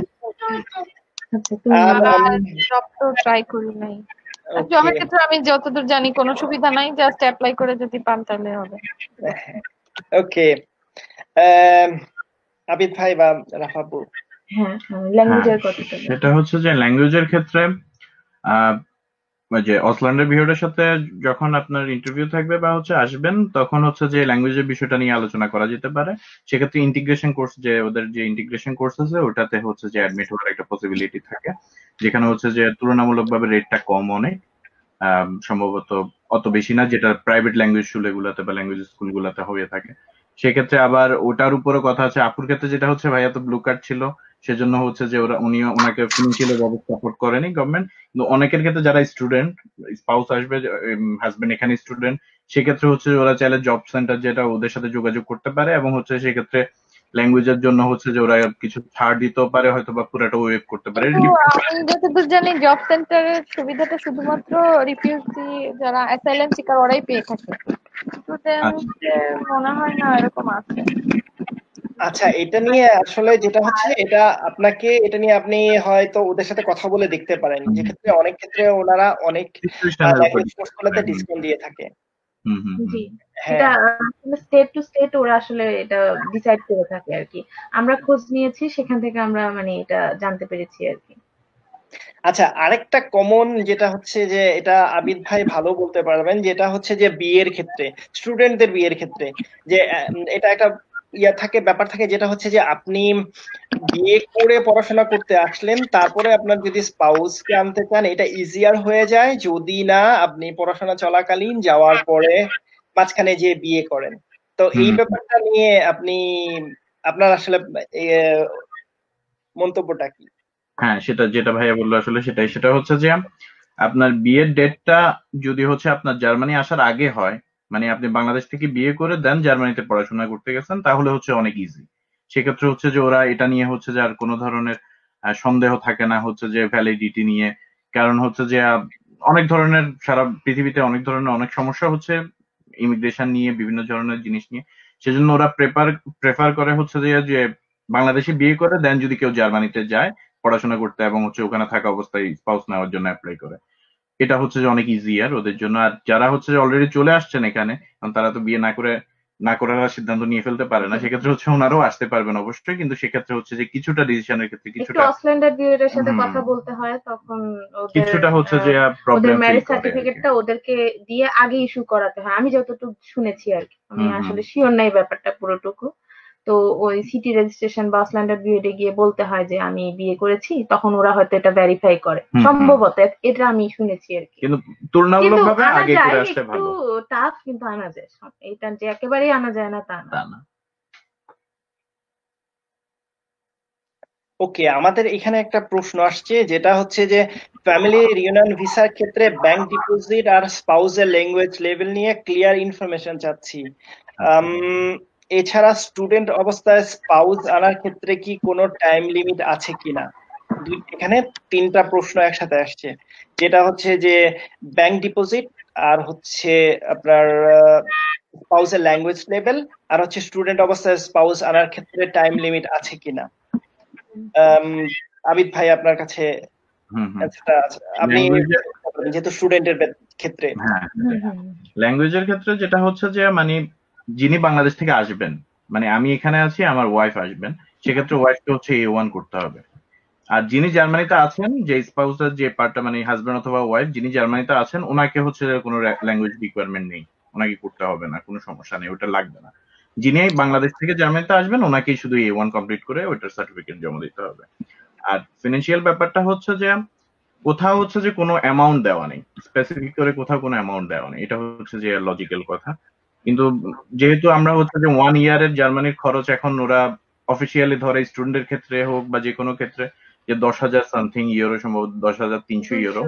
B: জব তো ট্রাই করি নাই। জবের ক্ষেত্রে আমি যতদূর জানি কোনো সুবিধা নাই, জাস্ট অ্যাপ্লাই করে যদি পান তাহলে হবে।
A: ওকে, আবিদ ভাই বা রাফাপু?
C: সেটা হচ্ছে যে ল্যাঙ্গুয়েজের ক্ষেত্রে যে অসল্যান্ডের ভিউরের সাথে যখন আপনার ইন্টারভিউ থাকবে বা হচ্ছে আসবেন, তখন হচ্ছে যে ল্যাঙ্গুয়েজের বিষয়টা নিয়ে আলোচনা করা যেতে পারে। সেক্ষেত্রে ইন্টিগ্রেশন কোর্স, যে ওদের যে ইন্টিগ্রেশন কোর্স আছে ওটাতে হচ্ছে যে অ্যাডমিট হওয়ার একটা পসিবিলিটি থাকে, যেখানে হচ্ছে যে তুলনামূলকভাবে রেটটা কম, অনেক সম্ভবত অত বেশি না যেটা প্রাইভেট ল্যাঙ্গুয়েজ স্কুলগুলোতে বা ল্যাঙ্গুয়েজ স্কুলগুলোতে হয়ে থাকে। সেক্ষেত্রে আবার ওটার উপরে কথা আছে। আপুর ক্ষেত্রে যেটা হচ্ছে ভাইয়া তো ব্লু কার্ড ছিল, সেজন্য হচ্ছে যে ওনাকে ফিনান্সিয়ালি সাপোর্ট করেনি গভর্নমেন্ট। কিন্তু অনেকের ক্ষেত্রে যারা স্টুডেন্ট, স্পাউস আসবে, হাজবেন্ড এখানে স্টুডেন্ট, সেক্ষেত্রে হচ্ছে ওরা চাইলে জব সেন্টার যেটা ওদের সাথে যোগাযোগ করতে পারে এবং হচ্ছে সেক্ষেত্রে ল্যাঙ্গুয়েজের জন্য হচ্ছে যে ওরা কিছু ছাড় দিতেও পারে, হয়তো বা পুরোটা ওয়েব করতে পারে।
B: আমি যতদূর জানি জব সেন্টারের সুবিধাটা শুধুমাত্র রিফিউজি যারা অ্যাসাইলাম সিকার ওরাই পেয়ে থাকে, স্টুডেন্টদের মনে হয় না এরকম আছে।
A: আচ্ছা, এটা নিয়ে আসলে যেটা হচ্ছে এটা নিয়ে আপনি হয়তো ওদের সাথে কথা বলে দেখতে পারেন, যেক্ষেত্রে অনেক ক্ষেত্রে ওনারা অনেক ল্যাঙ্গুয়েজ কোর্সগুলোতে ডিসকাউন্ট দিয়ে থাকে।
D: জি, এটা স্টেট টু স্টেট ওরা আসলে এটা ডিসাইড করে থাকে আর কি। আমরা খোঁজ নিয়েছি, সেখান থেকে আমরা মানে এটা জানতে পেরেছি আর কি।
A: আচ্ছা, আরেকটা কমন যেটা হচ্ছে যে এটা আবিদ ভাই ভালো বলতে পারবেন, যেটা হচ্ছে যে বিয়ের ক্ষেত্রে, স্টুডেন্টদের বিয়ের ক্ষেত্রে যে এটা একটা ব্যাপার থাকে, যেটা হচ্ছে যে আপনি বিয়ে করে পড়াশোনা করতে আসলেন, তারপরে আপনার যদি স্পাউসকে আনতে চান এটা ইজিয়ার হয়ে যায় যদি না আপনি পড়াশোনা চলাকালীন যাওয়ার পরে মাঝখানে যে বিয়ে করেন। তো এই ব্যাপারটা নিয়ে আপনার আসলে মন্তব্যটা কি?
C: হ্যাঁ, সেটা যেটা ভাইয়া বললো আসলে সেটা হচ্ছে যে আপনার বিয়ের ডেটটা যদি হচ্ছে আপনার জার্মানি আসার আগে হয়, মানে আপনি বাংলাদেশ থেকে বিয়ে করে দেন জার্মানিতে পড়াশোনা করতে গেছেন, তাহলে হচ্ছে অনেক ইজি। সেক্ষেত্রে হচ্ছে যে ওরা এটা নিয়ে হচ্ছে যে আর কোনো ধরনের সন্দেহ থাকে না হচ্ছে যে ভ্যালিডিটি নিয়ে। কারণ হচ্ছে যে অনেক ধরনের, সারা পৃথিবীতে অনেক ধরনের অনেক সমস্যা হচ্ছে ইমিগ্রেশন নিয়ে, বিভিন্ন ধরনের জিনিস নিয়ে। সেজন্য ওরা প্রেফার করে হচ্ছে যে বাংলাদেশে বিয়ে করে দেন যদি কেউ জার্মানিতে যায়, পড়াশোনা করতে এবং হচ্ছে ওখানে থাকা অবস্থায় স্পাউস নেওয়ার জন্য অ্যাপ্লাই করে। এটা হচ্ছে যে অনেক ইজিয়ার ওদের জন্য। আর যারা হচ্ছে যে অলরেডি চলে আসছেন এখানে, কারণ তারা তো বিয়ে না করার সিদ্ধান্ত নিয়ে ফেলতে পারে না, সেক্ষেত্রে হচ্ছে ওনারাও আসতে পারবেন অবশ্যই, কিন্তু সেক্ষেত্রে হচ্ছে যে কিছুটা ডিসিশনের ক্ষেত্রে
D: একটু
C: কিছুটা
D: অসল্যান্ডার বিউরোর সাথে কথা বলতে হয়, তখন ওদের
C: কিছুটা হচ্ছে যে
D: ওদের
C: প্রবলেম ফেস
D: ম্যারেজ
C: করে আর কি।
D: সার্টিফিকেটটা ওদেরকে দিয়ে আগে ইস্যু করাতে হয়, আমি যতটুকু শুনেছি আর কি। আমি
C: হুম হুম
D: আসলে শিওর নাই ব্যাপারটা পুরোটুকু। তো ওই সিটি রেজিস্ট্রেশন বা অসল্যান্ডার বিউরোতে গিয়ে বলতে হয় যে আমি বিয়ে করেছি, তখন ওরা হয়তো এটা ভেরিফাই করে
C: হুম হুম।
D: সম্ভবত, এটা আমি শুনেছি আর কি।
C: কিন্তু
D: কিন্তু
C: তুলনামূলকভাবে
D: আনা
C: আগে
D: যায়,
C: করে আসলে
D: একটু
C: ভালো।
D: টাফ, কিন্তু আনা যায়। এটা যে একেবারেই আনা যায় না তা না।
C: তা না।
A: ওকে, আমাদের এখানে একটা প্রশ্ন আসছে, যেটা হচ্ছে যে ফ্যামিলি রিউনিয়ন ভিসার ক্ষেত্রে ব্যাংক ডিপোজিট আর স্পাউসের ল্যাঙ্গুয়েজ লেভেল নিয়ে ক্লিয়ার ইনফরমেশন চাচ্ছি। এছাড়া স্টুডেন্ট অবস্থায় স্পাউস আনার ক্ষেত্রে কি কোনো টাইম লিমিট আছে কিনা? এখানে তিনটা প্রশ্ন একসাথে আসছে, যেটা হচ্ছে যে ব্যাংক ডিপোজিট, আর হচ্ছে আপনার স্পাউসের ল্যাঙ্গুয়েজ লেভেল, আর হচ্ছে স্টুডেন্ট অবস্থায় স্পাউস আনার ক্ষেত্রে টাইম লিমিট আছে কিনা। আবিদ ভাই, আপনার কাছে
C: হুম হুম।
A: অ্যান্সারটা আছে, আপনি
C: ল্যাঙ্গুয়েজের
A: যেহেতু স্টুডেন্টের ক্ষেত্রে।
C: হ্যাঁ, ল্যাঙ্গুয়েজের ক্ষেত্রে যেটা হচ্ছে যে মানে যিনি বাংলাদেশ থেকে আসবেন, মানে আমি এখানে আছি, আমার ওয়াইফ আসবেন, সেক্ষেত্রে ওয়াইফকে হচ্ছে A1 করতে হবে। আর যিনি জার্মানিতে আছেন, যে স্পাউসের যে পার্টটা মানে হাজবেন্ড অথবা ওয়াইফ যিনি জার্মানিতে আছেন, ওনাকে হচ্ছে কোনো ল্যাঙ্গুয়েজ রিকোয়ারমেন্ট নেই, ওনাকে করতে হবে না, কোনো সমস্যা নেই, ওটা লাগবে না। যিনি বাংলাদেশ থেকে জার্মানিতে আসবেন ওনাকেই শুধু A1 কমপ্লিট করে ওইটার সার্টিফিকেট জমা দিতে হবে। আর ফিনান্সিয়াল ব্যাপারটা হচ্ছে যে কোথাও হচ্ছে যে কোনো অ্যামাউন্ট দেওয়া নেই, স্পেসিফিক করে কোথাও কোনো অ্যামাউন্ট দেওয়া নেই, এটা হচ্ছে যে লজিক্যাল কথা। কিন্তু যেহেতু আমরা হচ্ছে যে 1 ইয়ারের জার্মানির খরচ এখন ওরা অফিসিয়ালি ধরে স্টুডেন্টের ক্ষেত্রে হোক বা যে কোনো ক্ষেত্রে যে 10,000 সামথিং ইউরো, সম্ভবত 10,300 ইউরো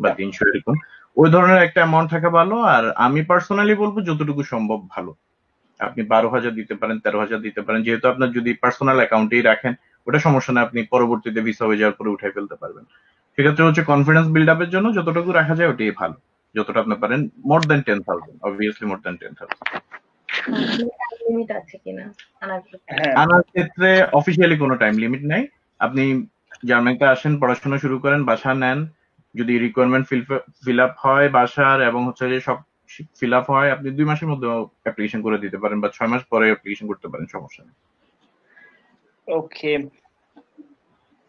C: বা 300 এরকম, ওই ধরনের একটা অ্যামাউন্ট থাকা ভালো। আর আমি পার্সোনালি বলবো যতটুকু সম্ভব ভালো, আপনি 12,000 দিতে পারেন, 13,000 দিতে পারেন, যেহেতু আপনার যদি পার্সোনাল অ্যাকাউন্টেই রাখেন ওটা সমস্যা না, আপনি পরবর্তীতে ভিসা হয়ে যাওয়ার পরে উঠাই ফেলতে পারবেন। সেক্ষেত্রে হচ্ছে কনফিডেন্স বিল্ড আপের জন্য যতটুকু রাখা যায় ওটাই ভালো, যতটা আপনি পারেন। মোর দেন 10,000, অবভিয়াসলি মোর দেন 10,000।
D: লিমিট আছে কিনা
C: আনার ক্ষেত্রে অফিসিয়ালি কোনো টাইম লিমিট নেই। আপনি জার্মানিতে আসেন, পড়াশোনা শুরু করেন, বাসা নেন, যদি রিকোয়ারমেন্ট ফিল আপ হয় বাসার এবং হচ্ছে যে সব ফিল আপ হয়, আপনি 2 মাসের মধ্যে অ্যাপ্লিকেশন করে দিতে পারেন বা 6 মাস পরে অ্যাপ্লিকেশন করতে পারেন, সমস্যা নেই।
A: ওকে,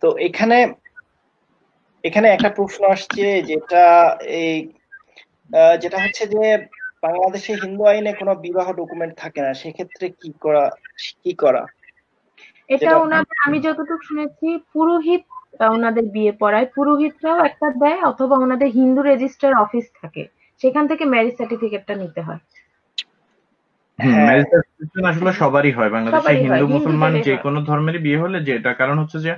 A: তো এখানে একটা প্রশ্ন আসছে, যেটা হচ্ছে যে বাংলাদেশে হিন্দু আইনে কোনো বিবাহ ডকুমেন্ট থাকে না, সেক্ষেত্রে কি করা?
D: এটা ওনাদের, আমি যতটুকু শুনেছি, পুরোহিত ওনাদের বিয়ে পড়ায়, পুরোহিতরাও একটা দেয়, অথবা ওনাদের হিন্দু রেজিস্টার অফিস থাকে, সেখান থেকে ম্যারেজ সার্টিফিকেটটা নিতে হয়।
C: ম্যারেজ সার্টিফিকেশন আসলে সবারই হয় বাংলাদেশে, হিন্দু মুসলমান যে কোনো ধর্মেরই বিয়ে হলে। যেটা কারণ হচ্ছে যে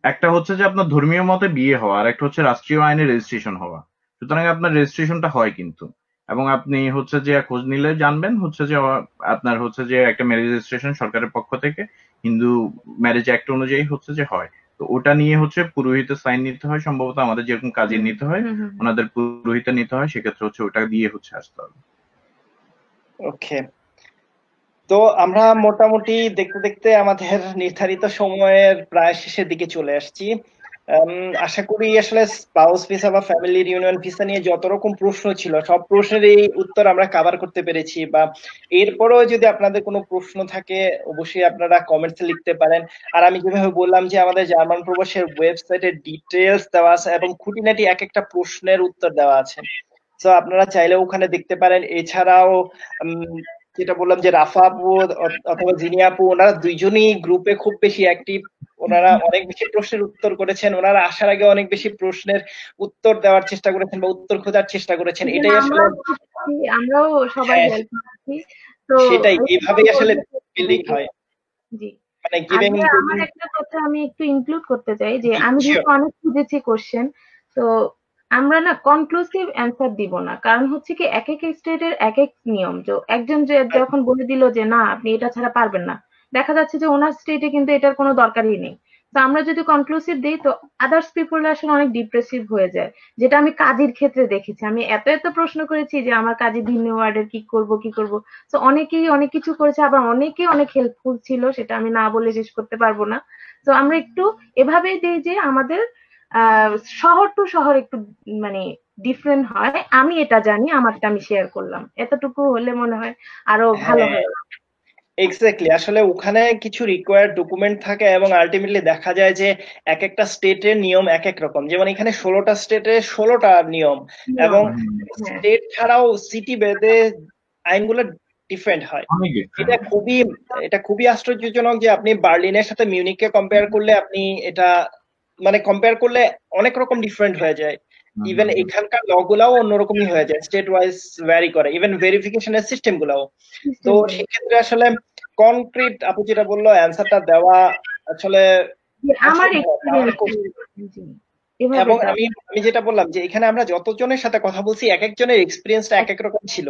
C: একটা হচ্ছে যে আপনার ধর্মীয় মতে বিয়ে হওয়া, আর একটা হচ্ছে রাষ্ট্রীয় আইনে রেজিস্ট্রেশন হওয়া। সুতরাং আপনার রেজিস্ট্রেশনটা হয় কিন্তু, এবং আপনি হচ্ছে যে খোঁজ নিলে জানবেন হচ্ছে যে আপনার হচ্ছে যে একটা ম্যারেজ রেজিস্ট্রেশন সরকারের পক্ষ থেকে হিন্দু ম্যারেজ অ্যাক্ট অনুযায়ী হচ্ছে যে হয়। তো ওটা নিয়ে হচ্ছে পুরোহিতের সাইন নিতে হয়, সম্ভবত আমাদের যেরকম কাজের নিতে হয় ওনাদের পুরোহিতের নিতে হয়, সেক্ষেত্রে হচ্ছে ওটা দিয়ে হচ্ছে আসতে হবে।
A: ওকে, তো আমরা মোটামুটি দেখতে দেখতে আমাদের নির্ধারিত সময়ের প্রায় শেষের দিকে চলে আসছি। আশা করি আসলে স্পাউস ভিসা বা ফ্যামিলি রিউনিয়ন ভিসা নিয়ে যত রকম প্রশ্ন ছিল সব প্রশ্নেরই উত্তর আমরা কভার করতে পেরেছি। বা এরপরও যদি আপনাদের কোনো প্রশ্ন থাকে অবশ্যই আপনারা কমেন্টসে লিখতে পারেন। আর আমি যেভাবে বললাম যে আমাদের জার্মান প্রবাসের ওয়েবসাইটে ডিটেলস দেওয়া আছে এবং খুঁটিনাটি এক একটা প্রশ্নের উত্তর দেওয়া আছে, তো আপনারা চাইলে ওখানে দেখতে পারেন। এছাড়াও যেটা বললাম যে রাফা আপু অথবা জিনিয়া আপু, ওনারা দুইজনই গ্রুপে খুব বেশি অ্যাক্টিভ, ওনারা অনেক বেশি প্রশ্নের উত্তর করেছেন, ওনারা আসার আগে অনেক বেশি প্রশ্নের উত্তর দেওয়ার চেষ্টা করেছেন বা উত্তর খোঁজার চেষ্টা করেছেন। এটাই আসলে
D: আমরাও সবাই হেল্প করছি, তো
A: সেটাই এইভাবেই আসলে বিল্ডিং হয়।
D: জি,
A: মানে গিভিং।
D: আমার একটা কথা আমি একটু ইনক্লুড করতে চাই, যে আমি যেহেতু অনেক খুঁজেছি কোশ্চেন, তো আমরা না কনক্লুসিভ অ্যান্সার দিব না, কারণ হচ্ছে কি এক এক স্টেটের এক এক নিয়ম। তো একজন যখন বলে দিল যে না আপনি এটা ছাড়া পারবেন না, দেখা যাচ্ছে যে ওনার স্টেটে কিন্তু এটার কোনো দরকারই নেই। তো আমরা যদি কনক্লুসিভ দিই তো আদার্স পিপল আসলে অনেক ডিপ্রেসিভ হয়ে যায়, যেটা আমি কাজের ক্ষেত্রে দেখেছি। আমি এত প্রশ্ন করেছি যে আমার কাজে ভিন্ন ওয়ার্ডের কি করব। তো অনেকেই অনেক কিছু করেছে, আবার অনেকেই অনেক হেল্পফুল ছিল, সেটা আমি না বলে শেষ করতে পারবো না। তো আমরা একটু এভাবেই দিই যে আমাদের শহর টু শহর একটু মানে ডিফারেন্ট হয়। আমি এটা জানি, আমারটা আমি শেয়ার করলাম, এতটুকু হলে মনে হয় আরো ভালো
A: হ্যাঁ,
D: হয়।
A: এক্স্যাক্টলি। আসলে ওখানে কিছু রিকোয়ার্ড ডকুমেন্ট থাকে এবং আলটিমেটলি দেখা যায় যে এক একটা স্টেটের নিয়ম এক এক রকম। যেমন এখানে 16টা স্টেটে 16টা নিয়ম, এবং
D: হ্যাঁ,
A: স্টেট ছাড়াও সিটি ভেদে আইনগুলো ডিফারেন্ট হয়।
C: অনেক
A: এটা
C: different।
A: খুবই এটা খুবই আশ্চর্যজনক যে আপনি বার্লিনের সাথে মিউনিখকে কম্পেয়ার করলে আপনি এটা মানে কম্পেয়ার করলে অনেক রকম ডিফারেন্ট হয়ে যায়। ইভেন এখানকার ল গুলাও অন্যরকমই হয়ে যায়, স্টেট ওয়াইজ ভ্যারি করে, ইভেন ভেরিফিকেশনের সিস্টেম গুলাও। তো
D: system
A: সেক্ষেত্রে আসলে কনক্রিট আপু যেটা বললো অ্যান্সারটা দেওয়া আসলে
D: যে আমার
A: অসম্ভব, না অনেক
D: এক্সপিরিয়েন্স
A: কঠিন। এবং আমি আমি যেটা বললাম যে এখানে আমরা যতজনের সাথে কথা বলছি এক একজনের এক্সপিরিয়েন্সটা এক এক রকম ছিল।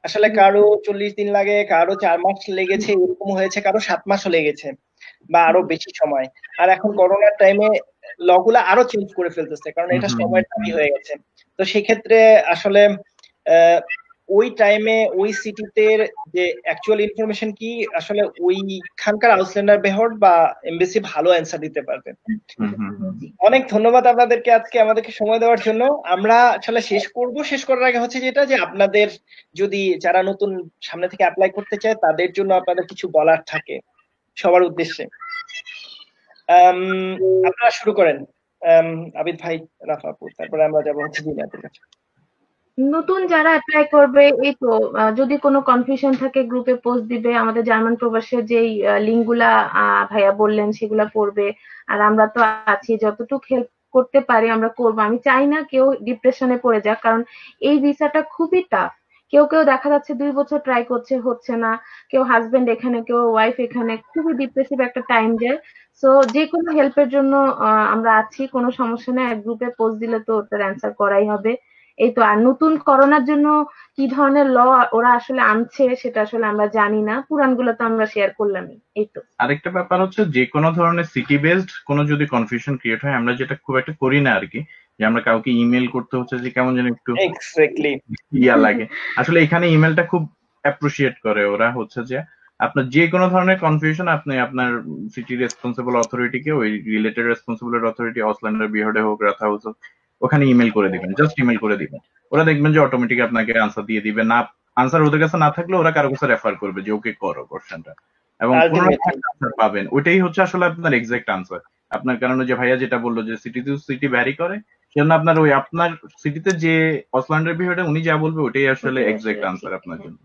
A: আসলে কারো 40 দিন লাগে, কারো 4 মাস লেগেছে, এরকম হয়েছে, কারো 7 মাসও লেগেছে বা আরো বেশি সময়। আর এখন করোনার টাইমে লগুলা আরো চেঞ্জ করে ফেলতেছে, কারণ এটা সময়ের দাবি হয়ে গেছে। তো সেক্ষেত্রে আসলে আহ, ওই টাইমে ওই সিটিতে যে অ্যাকচুয়াল ইনফরমেশন কি, আসলে ওইখানকার আউটল্যান্ডার বেহর বা এমবেসি ভালো অ্যান্সার দিতে পারবে। অনেক ধন্যবাদ আপনাদেরকে আজকে আমাদেরকে সময় দেওয়ার জন্য। আমরা আসলে শেষ করার আগে হচ্ছে যেটা যে আপনাদের যদি যারা নতুন সামনে থেকে অ্যাপ্লাই করতে চায় তাদের জন্য আপনাদের কিছু বলার থাকে সবার উদ্দেশ্যে। আপনারা শুরু করেন, আবিদ ভাই, রাফা আপু, তারপরে আমরা যাবো হচ্ছে জিনাতের কাছে।
D: নতুন যারা অ্যাপ্লাই করবে, এই তো যদি কোনো কনফিউশন থাকে গ্রুপে পোস্ট দিবে, আমাদের জার্মান প্রবাসের যেই লিঙ্ক গুলা ভাইয়া বললেন সেগুলা পড়বে। আর আমরা তো আছি, যতটুকু হেল্প করতে পারি আমরা করবো। আমি চাই না কেউ ডিপ্রেশনে পড়ে যাক, কারণ এই ভিসাটা খুবই টাফ। কেউ কেউ দেখা যাচ্ছে 2 বছর ট্রাই করছে, হচ্ছে না। কেউ হাজবেন্ড এখানে, কেউ ওয়াইফ এখানে, খুবই ডিপ্রেসিভ একটা টাইম যায়। সো যে কোনো হেল্পের জন্য আমরা আছি, কোনো সমস্যা নেই। এক গ্রুপে পোস্ট দিলে তো ওটার অ্যান্সার করাই হবে। এই তো। আর নতুন করোনার জন্য কি ধরনের ল ওরা আসলে আনছে সেটা আসলে আমরা জানি না, পুরানগুলো তো আমরা শেয়ার করলামই। এই তো।
C: আরেকটা ব্যাপার হচ্ছে যে কোনো ধরনের সিটি বেসড কোনো যদি কনফিউশন ক্রিয়েট হয়, আমরা যেটা খুব একটা করি না আর কি, যে আমরা কাউকে ইমেল করতে হচ্ছে যে কেমন যেন একটু
A: এক্স্যাক্টলি
C: ইয়া লাগে। আসলে এখানে ইমেলটা খুব অ্যাপ্রিসিয়েট করে ওরা, হচ্ছে যে আপনার যে কোনো ধরনের কনফিউশন আপনি আপনার সিটি রেসপন্সিবল অথরিটিকে, ওই রিলেটেড রেসপন্সিবল অথরিটি অসল্যান্ডার বিহর্ডে হোক, রাথা হোক, ওখানে ইমেল করে দিবেন, জাস্ট ইমেল করে দিবেন। ওরা দেখবেন যে অটোমেটিক আপনাকে আনসার দিয়ে দিবে। না আনসার ওদের কাছে না থাকলে ওরা কারো কাছে রেফার করবে যে ওকে করো কোশ্চেনটা, এবং আনসার পাবেন। ওইটাই হচ্ছে আসলে আপনার এক্সাক্ট আনসার। আপনার কারণে যে ভাইয়া যেটা বললো যে সিটি টু সিটি ভ্যারি করে, সেজন্য আপনার ওই আপনার সিটিতে যে অসল্যান্ডার বিহর্ডে উনি যা বলবে ওটাই আসলে এক্সাক্ট আনসার আপনার জন্য।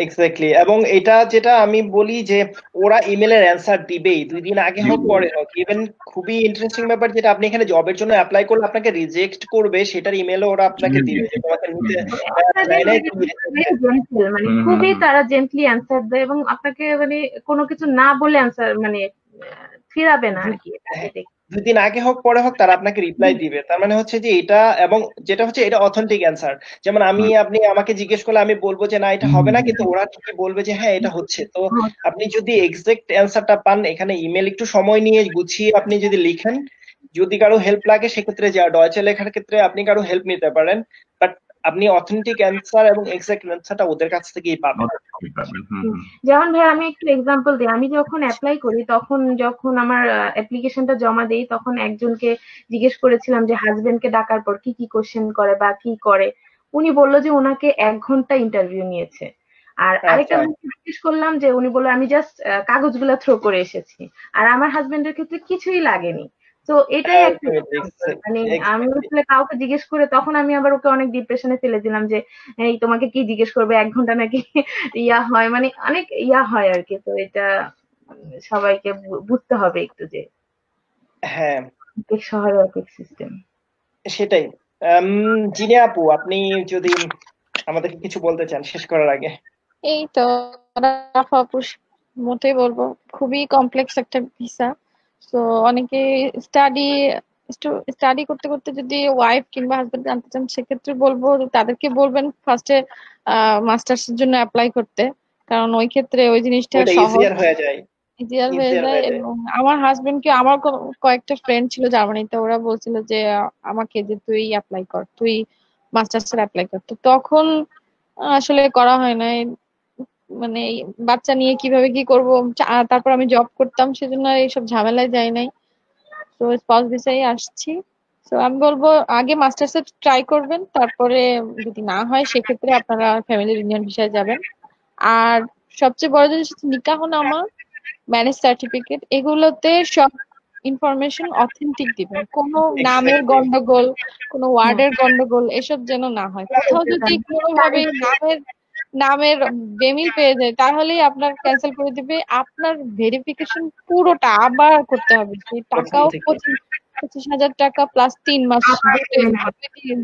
A: এক্স্যাক্টলি। এবং এটা যেটা আমি বলি যে ওরা ইমেলের অ্যান্সার দিবেই, 2 দিন আগে হোক পরে হোক। ইভেন খুবই ইন্টারেস্টিং ব্যাপার যেটা, আপনি এখানে জবের জন্য অ্যাপ্লাই করলে আপনাকে রিজেক্ট করবে, সেটার ইমেলও ওরা আপনাকে দিবে যে তোমাকে নিতে চায় নাই, তুমি
D: মানে খুবই তারা জেন্টলি অ্যান্সার দেয়, এবং আপনাকে মানে কোনো কিছু না বলে অ্যান্সার মানে ফিরাবে না আর কি।
A: 2 দিন আগে হোক পরে হোক তারা আপনাকে রিপ্লাই দিবে। তার মানে হচ্ছে যে এটা, এবং যেটা হচ্ছে এটা অথেন্টিক অ্যান্সার। যেমন আপনি আমাকে জিজ্ঞেস করলে আমি বলবো যে না এটা হবে না, কিন্তু ওরা ঠিকই বলবে যে হ্যাঁ এটা হচ্ছে। তো আপনি যদি এক্সাক্ট অ্যান্সারটা পান, এখানে ইমেল একটু সময় নিয়ে গুছিয়ে আপনি যদি লিখেন, যদি কারো হেল্প লাগে সেক্ষেত্রে যা ডয়েচে লেখার ক্ষেত্রে আপনি কারো হেল্প নিতে পারেন, বাট আপনি অথেন্টিক অ্যান্সার এবং এক্সাক্ট অ্যান্সারটা ওদের কাছ থেকেই পাবেন।
D: যেমন ভাই আমি একটু এক্সাম্পল দিই, আমি যখন অ্যাপ্লাই করি তখন যখন আমার অ্যাপ্লিকেশনটা জমা দেই তখন একজনকে জিজ্ঞেস করেছিলাম যে হাজবেন্ডকে ডাকার পর কি কি কোশ্চেন করে বা কি করে। উনি বললো যে ওনাকে 1 ঘন্টা ইন্টারভিউ নিয়েছে। আর আরেকটা জিজ্ঞেস করলাম যে উনি বললো আমি জাস্ট কাগজগুলো থ্রো করে এসেছি। আর আমার হাজবেন্ডের ক্ষেত্রে কিছুই লাগেনি। তো এটাই একটা মানে আমি আসলে কাউকে জিজ্ঞেস করে তখন আমি আবার ওকে অনেক ডিপ্রেশনে ফেলে দিলাম যে এই তোমাকে কি জিজ্ঞেস করবে, 1 ঘন্টা নাকি ইয়া হয়, মানে অনেক ইয়া হয় আর কি। তো এটা সবাইকে বুঝতে হবে একটু যে
A: হ্যাঁ
D: শহরে এক সিস্টেম।
A: সেটাই। জিনে আপু, আপনি যদি আমাদেরকে কিছু বলতে চান শেষ করার আগে।
B: এই তো রাফা আপুর মতোই বলবো, খুবই কমপ্লেক্স একটা ভিসা। তো অনেকে স্টাডি করতে করতে যদি ওয়াইফ কিংবা হাজবেন্ড জানতে চান, সেক্ষেত্রে বলবো তাদেরকে বলবেন ফার্স্টে মাস্টার্স এর জন্য অ্যাপ্লাই করতে, কারণ ওই ক্ষেত্রে ওই জিনিসটা সহজ,
A: ইজিয়ার হয়ে যায়।
B: এবং আমার হাজবেন্ড কি, আমার কয়েকটা ফ্রেন্ড ছিল জার্মানিতে, ওরা বলছিল যে আমাকে যে তুই অ্যাপ্লাই কর, তুই মাস্টার্স এর অ্যাপ্লাই কর। তো তখন আসলে করা হয় নাই। মানে এই বাচ্চা নিয়ে কিভাবে কি করব, তারপর আমি জব করতাম, সেজন্য আর এইসব ঝামেলায় যাই নাই। তো স্পাউস ভিসায় আসছি। তো আমি বলবো আগে মাস্টার্স এ ট্রাই করবেন, তারপরে যদি না হয় সেক্ষেত্রে আপনারা ফ্যামিলি ইউনিয়ন ভিসায় যাবেন। আর সবচেয়ে বড় জিনিস হচ্ছে নিকাহনামা, ম্যারেজ সার্টিফিকেট, এগুলোতে সব ইনফরমেশন অথেন্টিক দিবেন। কোনো নামের
A: এক্স্যাক্টলি।
B: গন্ডগোল, কোনো ওয়ার্ডের গন্ডগোল এসব যেন না হয়। কোথাও যদি কোনোভাবে নামের নামের বেমিল পেয়ে যায় তাহলেই আপনার ক্যান্সেল করে দিবে। আপনার ভেরিফিকেশন পুরোটা আবার করতে হবে, সেই
A: প্রথম
B: টাকাও
A: থেকে।
B: 25,000 টাকা প্লাস 3 মাস,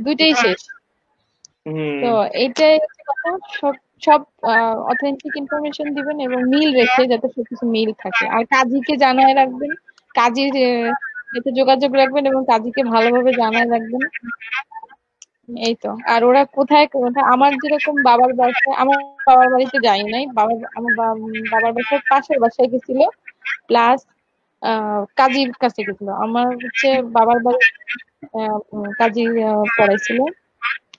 B: দুইটাই শেষ। তো এইটাই হচ্ছে কথা। সব সব অথেন্টিক ইনফরমেশন দিবেন এবং মিল রেখে, যাতে সবকিছু মিল থাকে। আর কাজীকে জানায় রাখবেন, কাজীর সাথে যোগাযোগ রাখবেন এবং কাজীকে ভালোভাবে জানায় রাখবেন। এই তো। আর ওরা কোথায় কোথায়, আমার যেরকম বাবার বাসায়, আমার বাবার বাড়িতে যাই নাই, আমার বাবার বাসার পাশের বাসায় গেছিল, প্লাস কাজীর কাছে গেছিল। আমার হচ্ছে বাবার বাড়ি কাজী পড়াইছিল।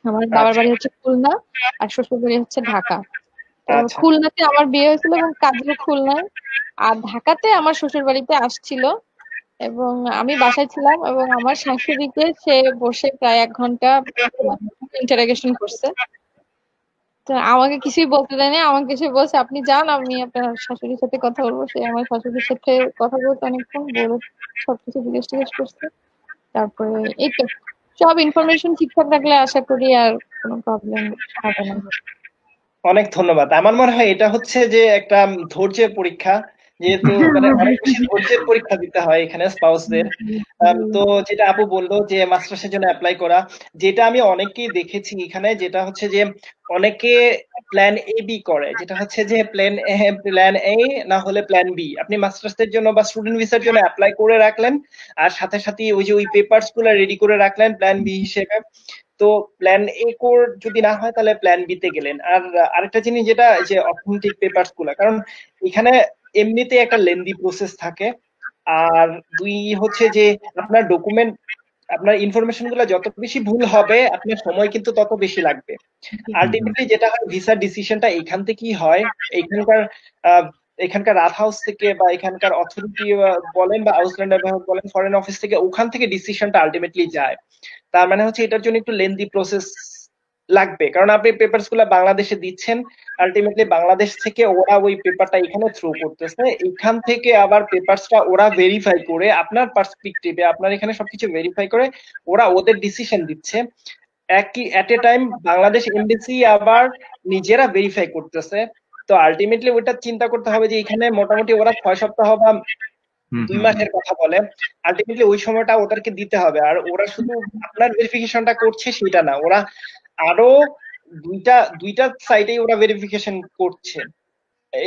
B: আমার বাবার
A: আচ্ছা
B: বাড়ি হচ্ছে খুলনা, আর শ্বশুর বাড়ি হচ্ছে ঢাকা। তো
A: আচ্ছা
B: খুলনাতে আমার বিয়ে হয়েছিল এবং কাজীও খুলনায়। আর ঢাকাতে আমার শ্বশুর বাড়িতে আসছিল এবং আমি বাসায় ছিলাম, এবং আমার শাশুড়িকে সে বসে প্রায় 1 ঘন্টা ইন্টারোগেশন করছে। তো আমাকে কিছুই বলতে দেয়নি, আমাকে সে বলছে আপনি যান, আমি আপনার শাশুড়ির সাথে কথা বলবো। সে আমার শাশুড়ির সাথে কথা বলতে অনেকক্ষণ বলে সবকিছু জিজ্ঞেস টিজ্ঞেস করছে। তারপরে এই তো, সব ইনফরমেশন ঠিকঠাক রাখলে আশা করি আর কোনো প্রবলেম হবে না।
A: অনেক ধন্যবাদ। আমার মনে হয় এটা হচ্ছে যে একটা ধৈর্যের পরীক্ষা, যেহেতু মানে অনেক বেশি ধৈর্যের পরীক্ষা দিতে হয় এখানে স্পাউসদের। তো যেটা আপু বললো যে মাস্টার্সের জন্য অ্যাপ্লাই করা, যেটা আমি অনেকেই দেখেছি এখানে, যেটা হচ্ছে যে অনেকে প্ল্যান এ বি করে, যেটা হচ্ছে যে প্ল্যান এ না হলে প্ল্যান বি। আপনি মাস্টার্সের জন্য বা স্টুডেন্ট ভিসার জন্য অ্যাপ্লাই করে রাখলেন, আর সাথে সাথে ওই যে ওই পেপারস গুলো রেডি করে রাখলেন প্ল্যান বি হিসেবে। তো প্ল্যান এ কোর যদি না হয় তাহলে প্ল্যান বি তে গেলেন। আর আরেকটা জিনিস যেটা যে অথেন্টিক পেপারস গুলা, কারণ এখানে এমনিতে একটা লেন্দি প্রসেস থাকে। আর দুই হচ্ছে যে আপনার ডকুমেন্ট, আপনার ইনফরমেশন গুলো যত বেশি ভুল হবে আপনার সময় কিন্তু তত বেশি লাগবে। আলটিমেটলি যেটা হয় ভিসার ডিসিশনটা এখান থেকেই হয়। এখানকার এখানকার রাত হাউস থেকে বা এখানকার অথরিটি বলেন বা আউসল্যান্ডার বলেন, ফরেন অফিস থেকে, ওখান থেকে ডিসিশনটা আলটিমেটলি যায়। তার মানে হচ্ছে এটার জন্য একটু লেন্দি প্রসেস লাগবে, কারণ আপনি পেপারস গুলা বাংলাদেশে দিচ্ছেন, আলটিমেটলি বাংলাদেশ থেকে ওরা ওই পেপারটা এখানে থ্রো করতেছে, এখান থেকে আবার পেপারসটা ওরা ভেরিফাই করে আপনার পার্সপেক্টিভে, আপনার এখানে সবকিছু ভেরিফাই করে ওরা ওদের ডিসিশন দিচ্ছে। একই এট এ টাইম বাংলাদেশ এমবেসি আবার নিজেরা ভেরিফাই করতেছে। তো আলটিমেটলি ওইটা চিন্তা করতে হবে যে এখানে মোটামুটি ওরা 6 সপ্তাহ বা 2 মাসের কথা বলে, আলটিমেটলি ওই সময়টা ওদেরকে দিতে হবে। আর ওরা শুধু আপনার ভেরিফিকেশনটা করছে সেটা না, ওরা আরো দুইটা সাইডেই ওরা ভেরিফিকেশন করছে।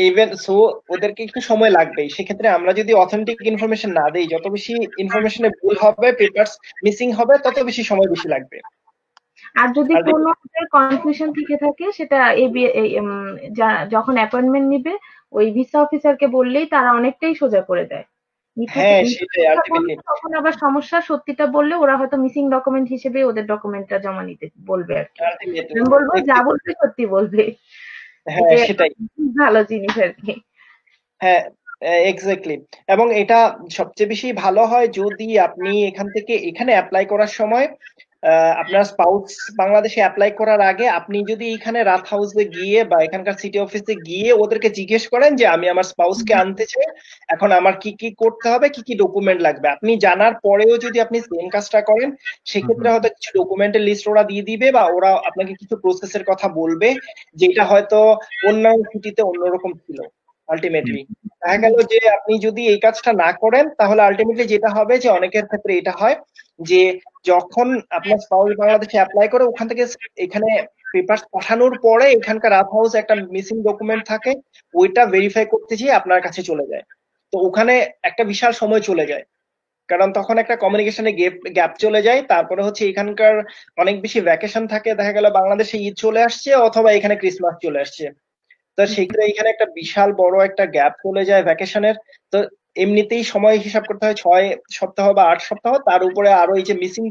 A: ইভেন সো ওদেরকে একটু সময় লাগবে। সেক্ষেত্রে আমরা যদি অথেন্টিক ইনফরমেশন না দেই, যত বেশি ইনফরমেশনে ভুল হবে, পেপারস মিসিং হবে, তত বেশি সময় বেশি লাগবে।
D: আর যদি কোনো কনফিউশন থেকে থাকে সেটা যখন অ্যাপয়েন্টমেন্ট নিবে ওই ভিসা অফিসারকে বললেই তারা অনেকটাই সোজা করে দেয়।
A: হ্যাঁ সেটাই আলটিমেটলি।
D: তখন আবার সমস্যা সত্যিটা বললে ওরা হয়তো মিসিং ডকুমেন্ট হিসেবে ওদের ডকুমেন্টটা জমা নিতে বলবে আর কি। আমি বলবো যা বলবে সত্যি বলবে।
A: হ্যাঁ সেটাই
D: ভালো জিনিস আর কি।
A: হ্যাঁ এক্স্যাক্টলি। এবং এটা সবচেয়ে বেশি ভালো হয় যদি আপনি এখান থেকে এখানে অ্যাপ্লাই করার সময় আপনার স্পাউস বাংলাদেশে অ্যাপ্লাই করার আগে আপনি যদি এখানে রাত হাউসে গিয়ে বা এখানকার সিটি অফিসে গিয়ে ওদেরকে জিজ্ঞেস করেন যে আমি আমার স্পাউসকে আনতে চাই, এখন আমার কি কি করতে হবে, কি কি ডকুমেন্ট লাগবে, আপনি জানার পরেও যদি আপনি সেম কাজটা করেন, সেক্ষেত্রে হয়তো কিছু ডকুমেন্টের লিস্ট ওরা দিয়ে দিবে বা ওরা আপনাকে কিছু প্রসেসের কথা বলবে, যেটা হয়তো অন্য সিটিতে অন্যরকম ছিল। আলটিমেটলি দেখা গেল যে আপনি যদি এই কাজটা না করেন, তাহলে আলটিমেটলি যেটা হবে যে অনেকের ক্ষেত্রে এটা হয় যে যখন আপনার স্পাউস বাংলাদেশে অ্যাপ্লাই করে ওখান থেকে এখানে পেপার পাঠানোর পরে এখানকার রাত হাউস একটা মিসিং ডকুমেন্ট থাকে, ওইটা ভেরিফাই করতে গিয়ে আপনার কাছে চলে যায়। তো ওখানে একটা বিশাল সময় চলে যায়, কারণ তখন একটা কমিউনিকেশনে গ্যাপ চলে যায়। তারপরে হচ্ছে এখানকার অনেক বেশি ভ্যাকেশন থাকে, দেখা গেল বাংলাদেশে ঈদ চলে আসছে অথবা এখানে ক্রিসমাস চলে আসছে। তো সেক্ষেত্রে এখানে একটা বিশাল বড় একটা গ্যাপ চলে যায় ভ্যাকেশনের। তো এমনিতেই সময় হিসাব করতে হয় 6 সপ্তাহ বা 8 সপ্তাহ, তার উপরে আরো এই যে মিসিং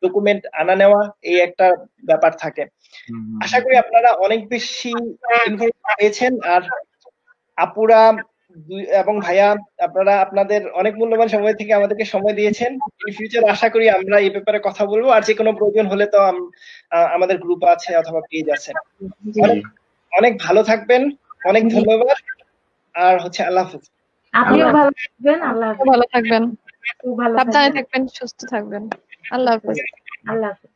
A: ডকুমেন্ট আনা নেওয়া, এই একটা ব্যাপার থাকে। আশা করি আপনারা অনেক বেশি ইনফরমেশন পেয়েছেন। আর আপুরা এবং ভাইয়া, আপনারা আপনাদের অনেক মূল্যবান সময় থেকে আমাদেরকে সময় দিয়েছেন। ইন ফিউচার আশা করি আমরা এই ব্যাপারে কথা বলবো, আর যে কোনো প্রয়োজন হলে তো আমাদের গ্রুপ আছে অথবা পেজ আছে। অনেক অনেক ভালো থাকবেন, অনেক ধন্যবাদ। আর হচ্ছে আল্লাহ হাফেজ।
D: আপনিও ভালো থাকবেন। আল্লাহ হাফেজ।
B: ভালো থাকবেন,
D: খুব ভালো
B: সাবধানে
D: থাকবেন।
B: থাকবেন, সুস্থ থাকবেন। আল্লাহ হাফেজ।
D: আল্লাহ হাফেজ।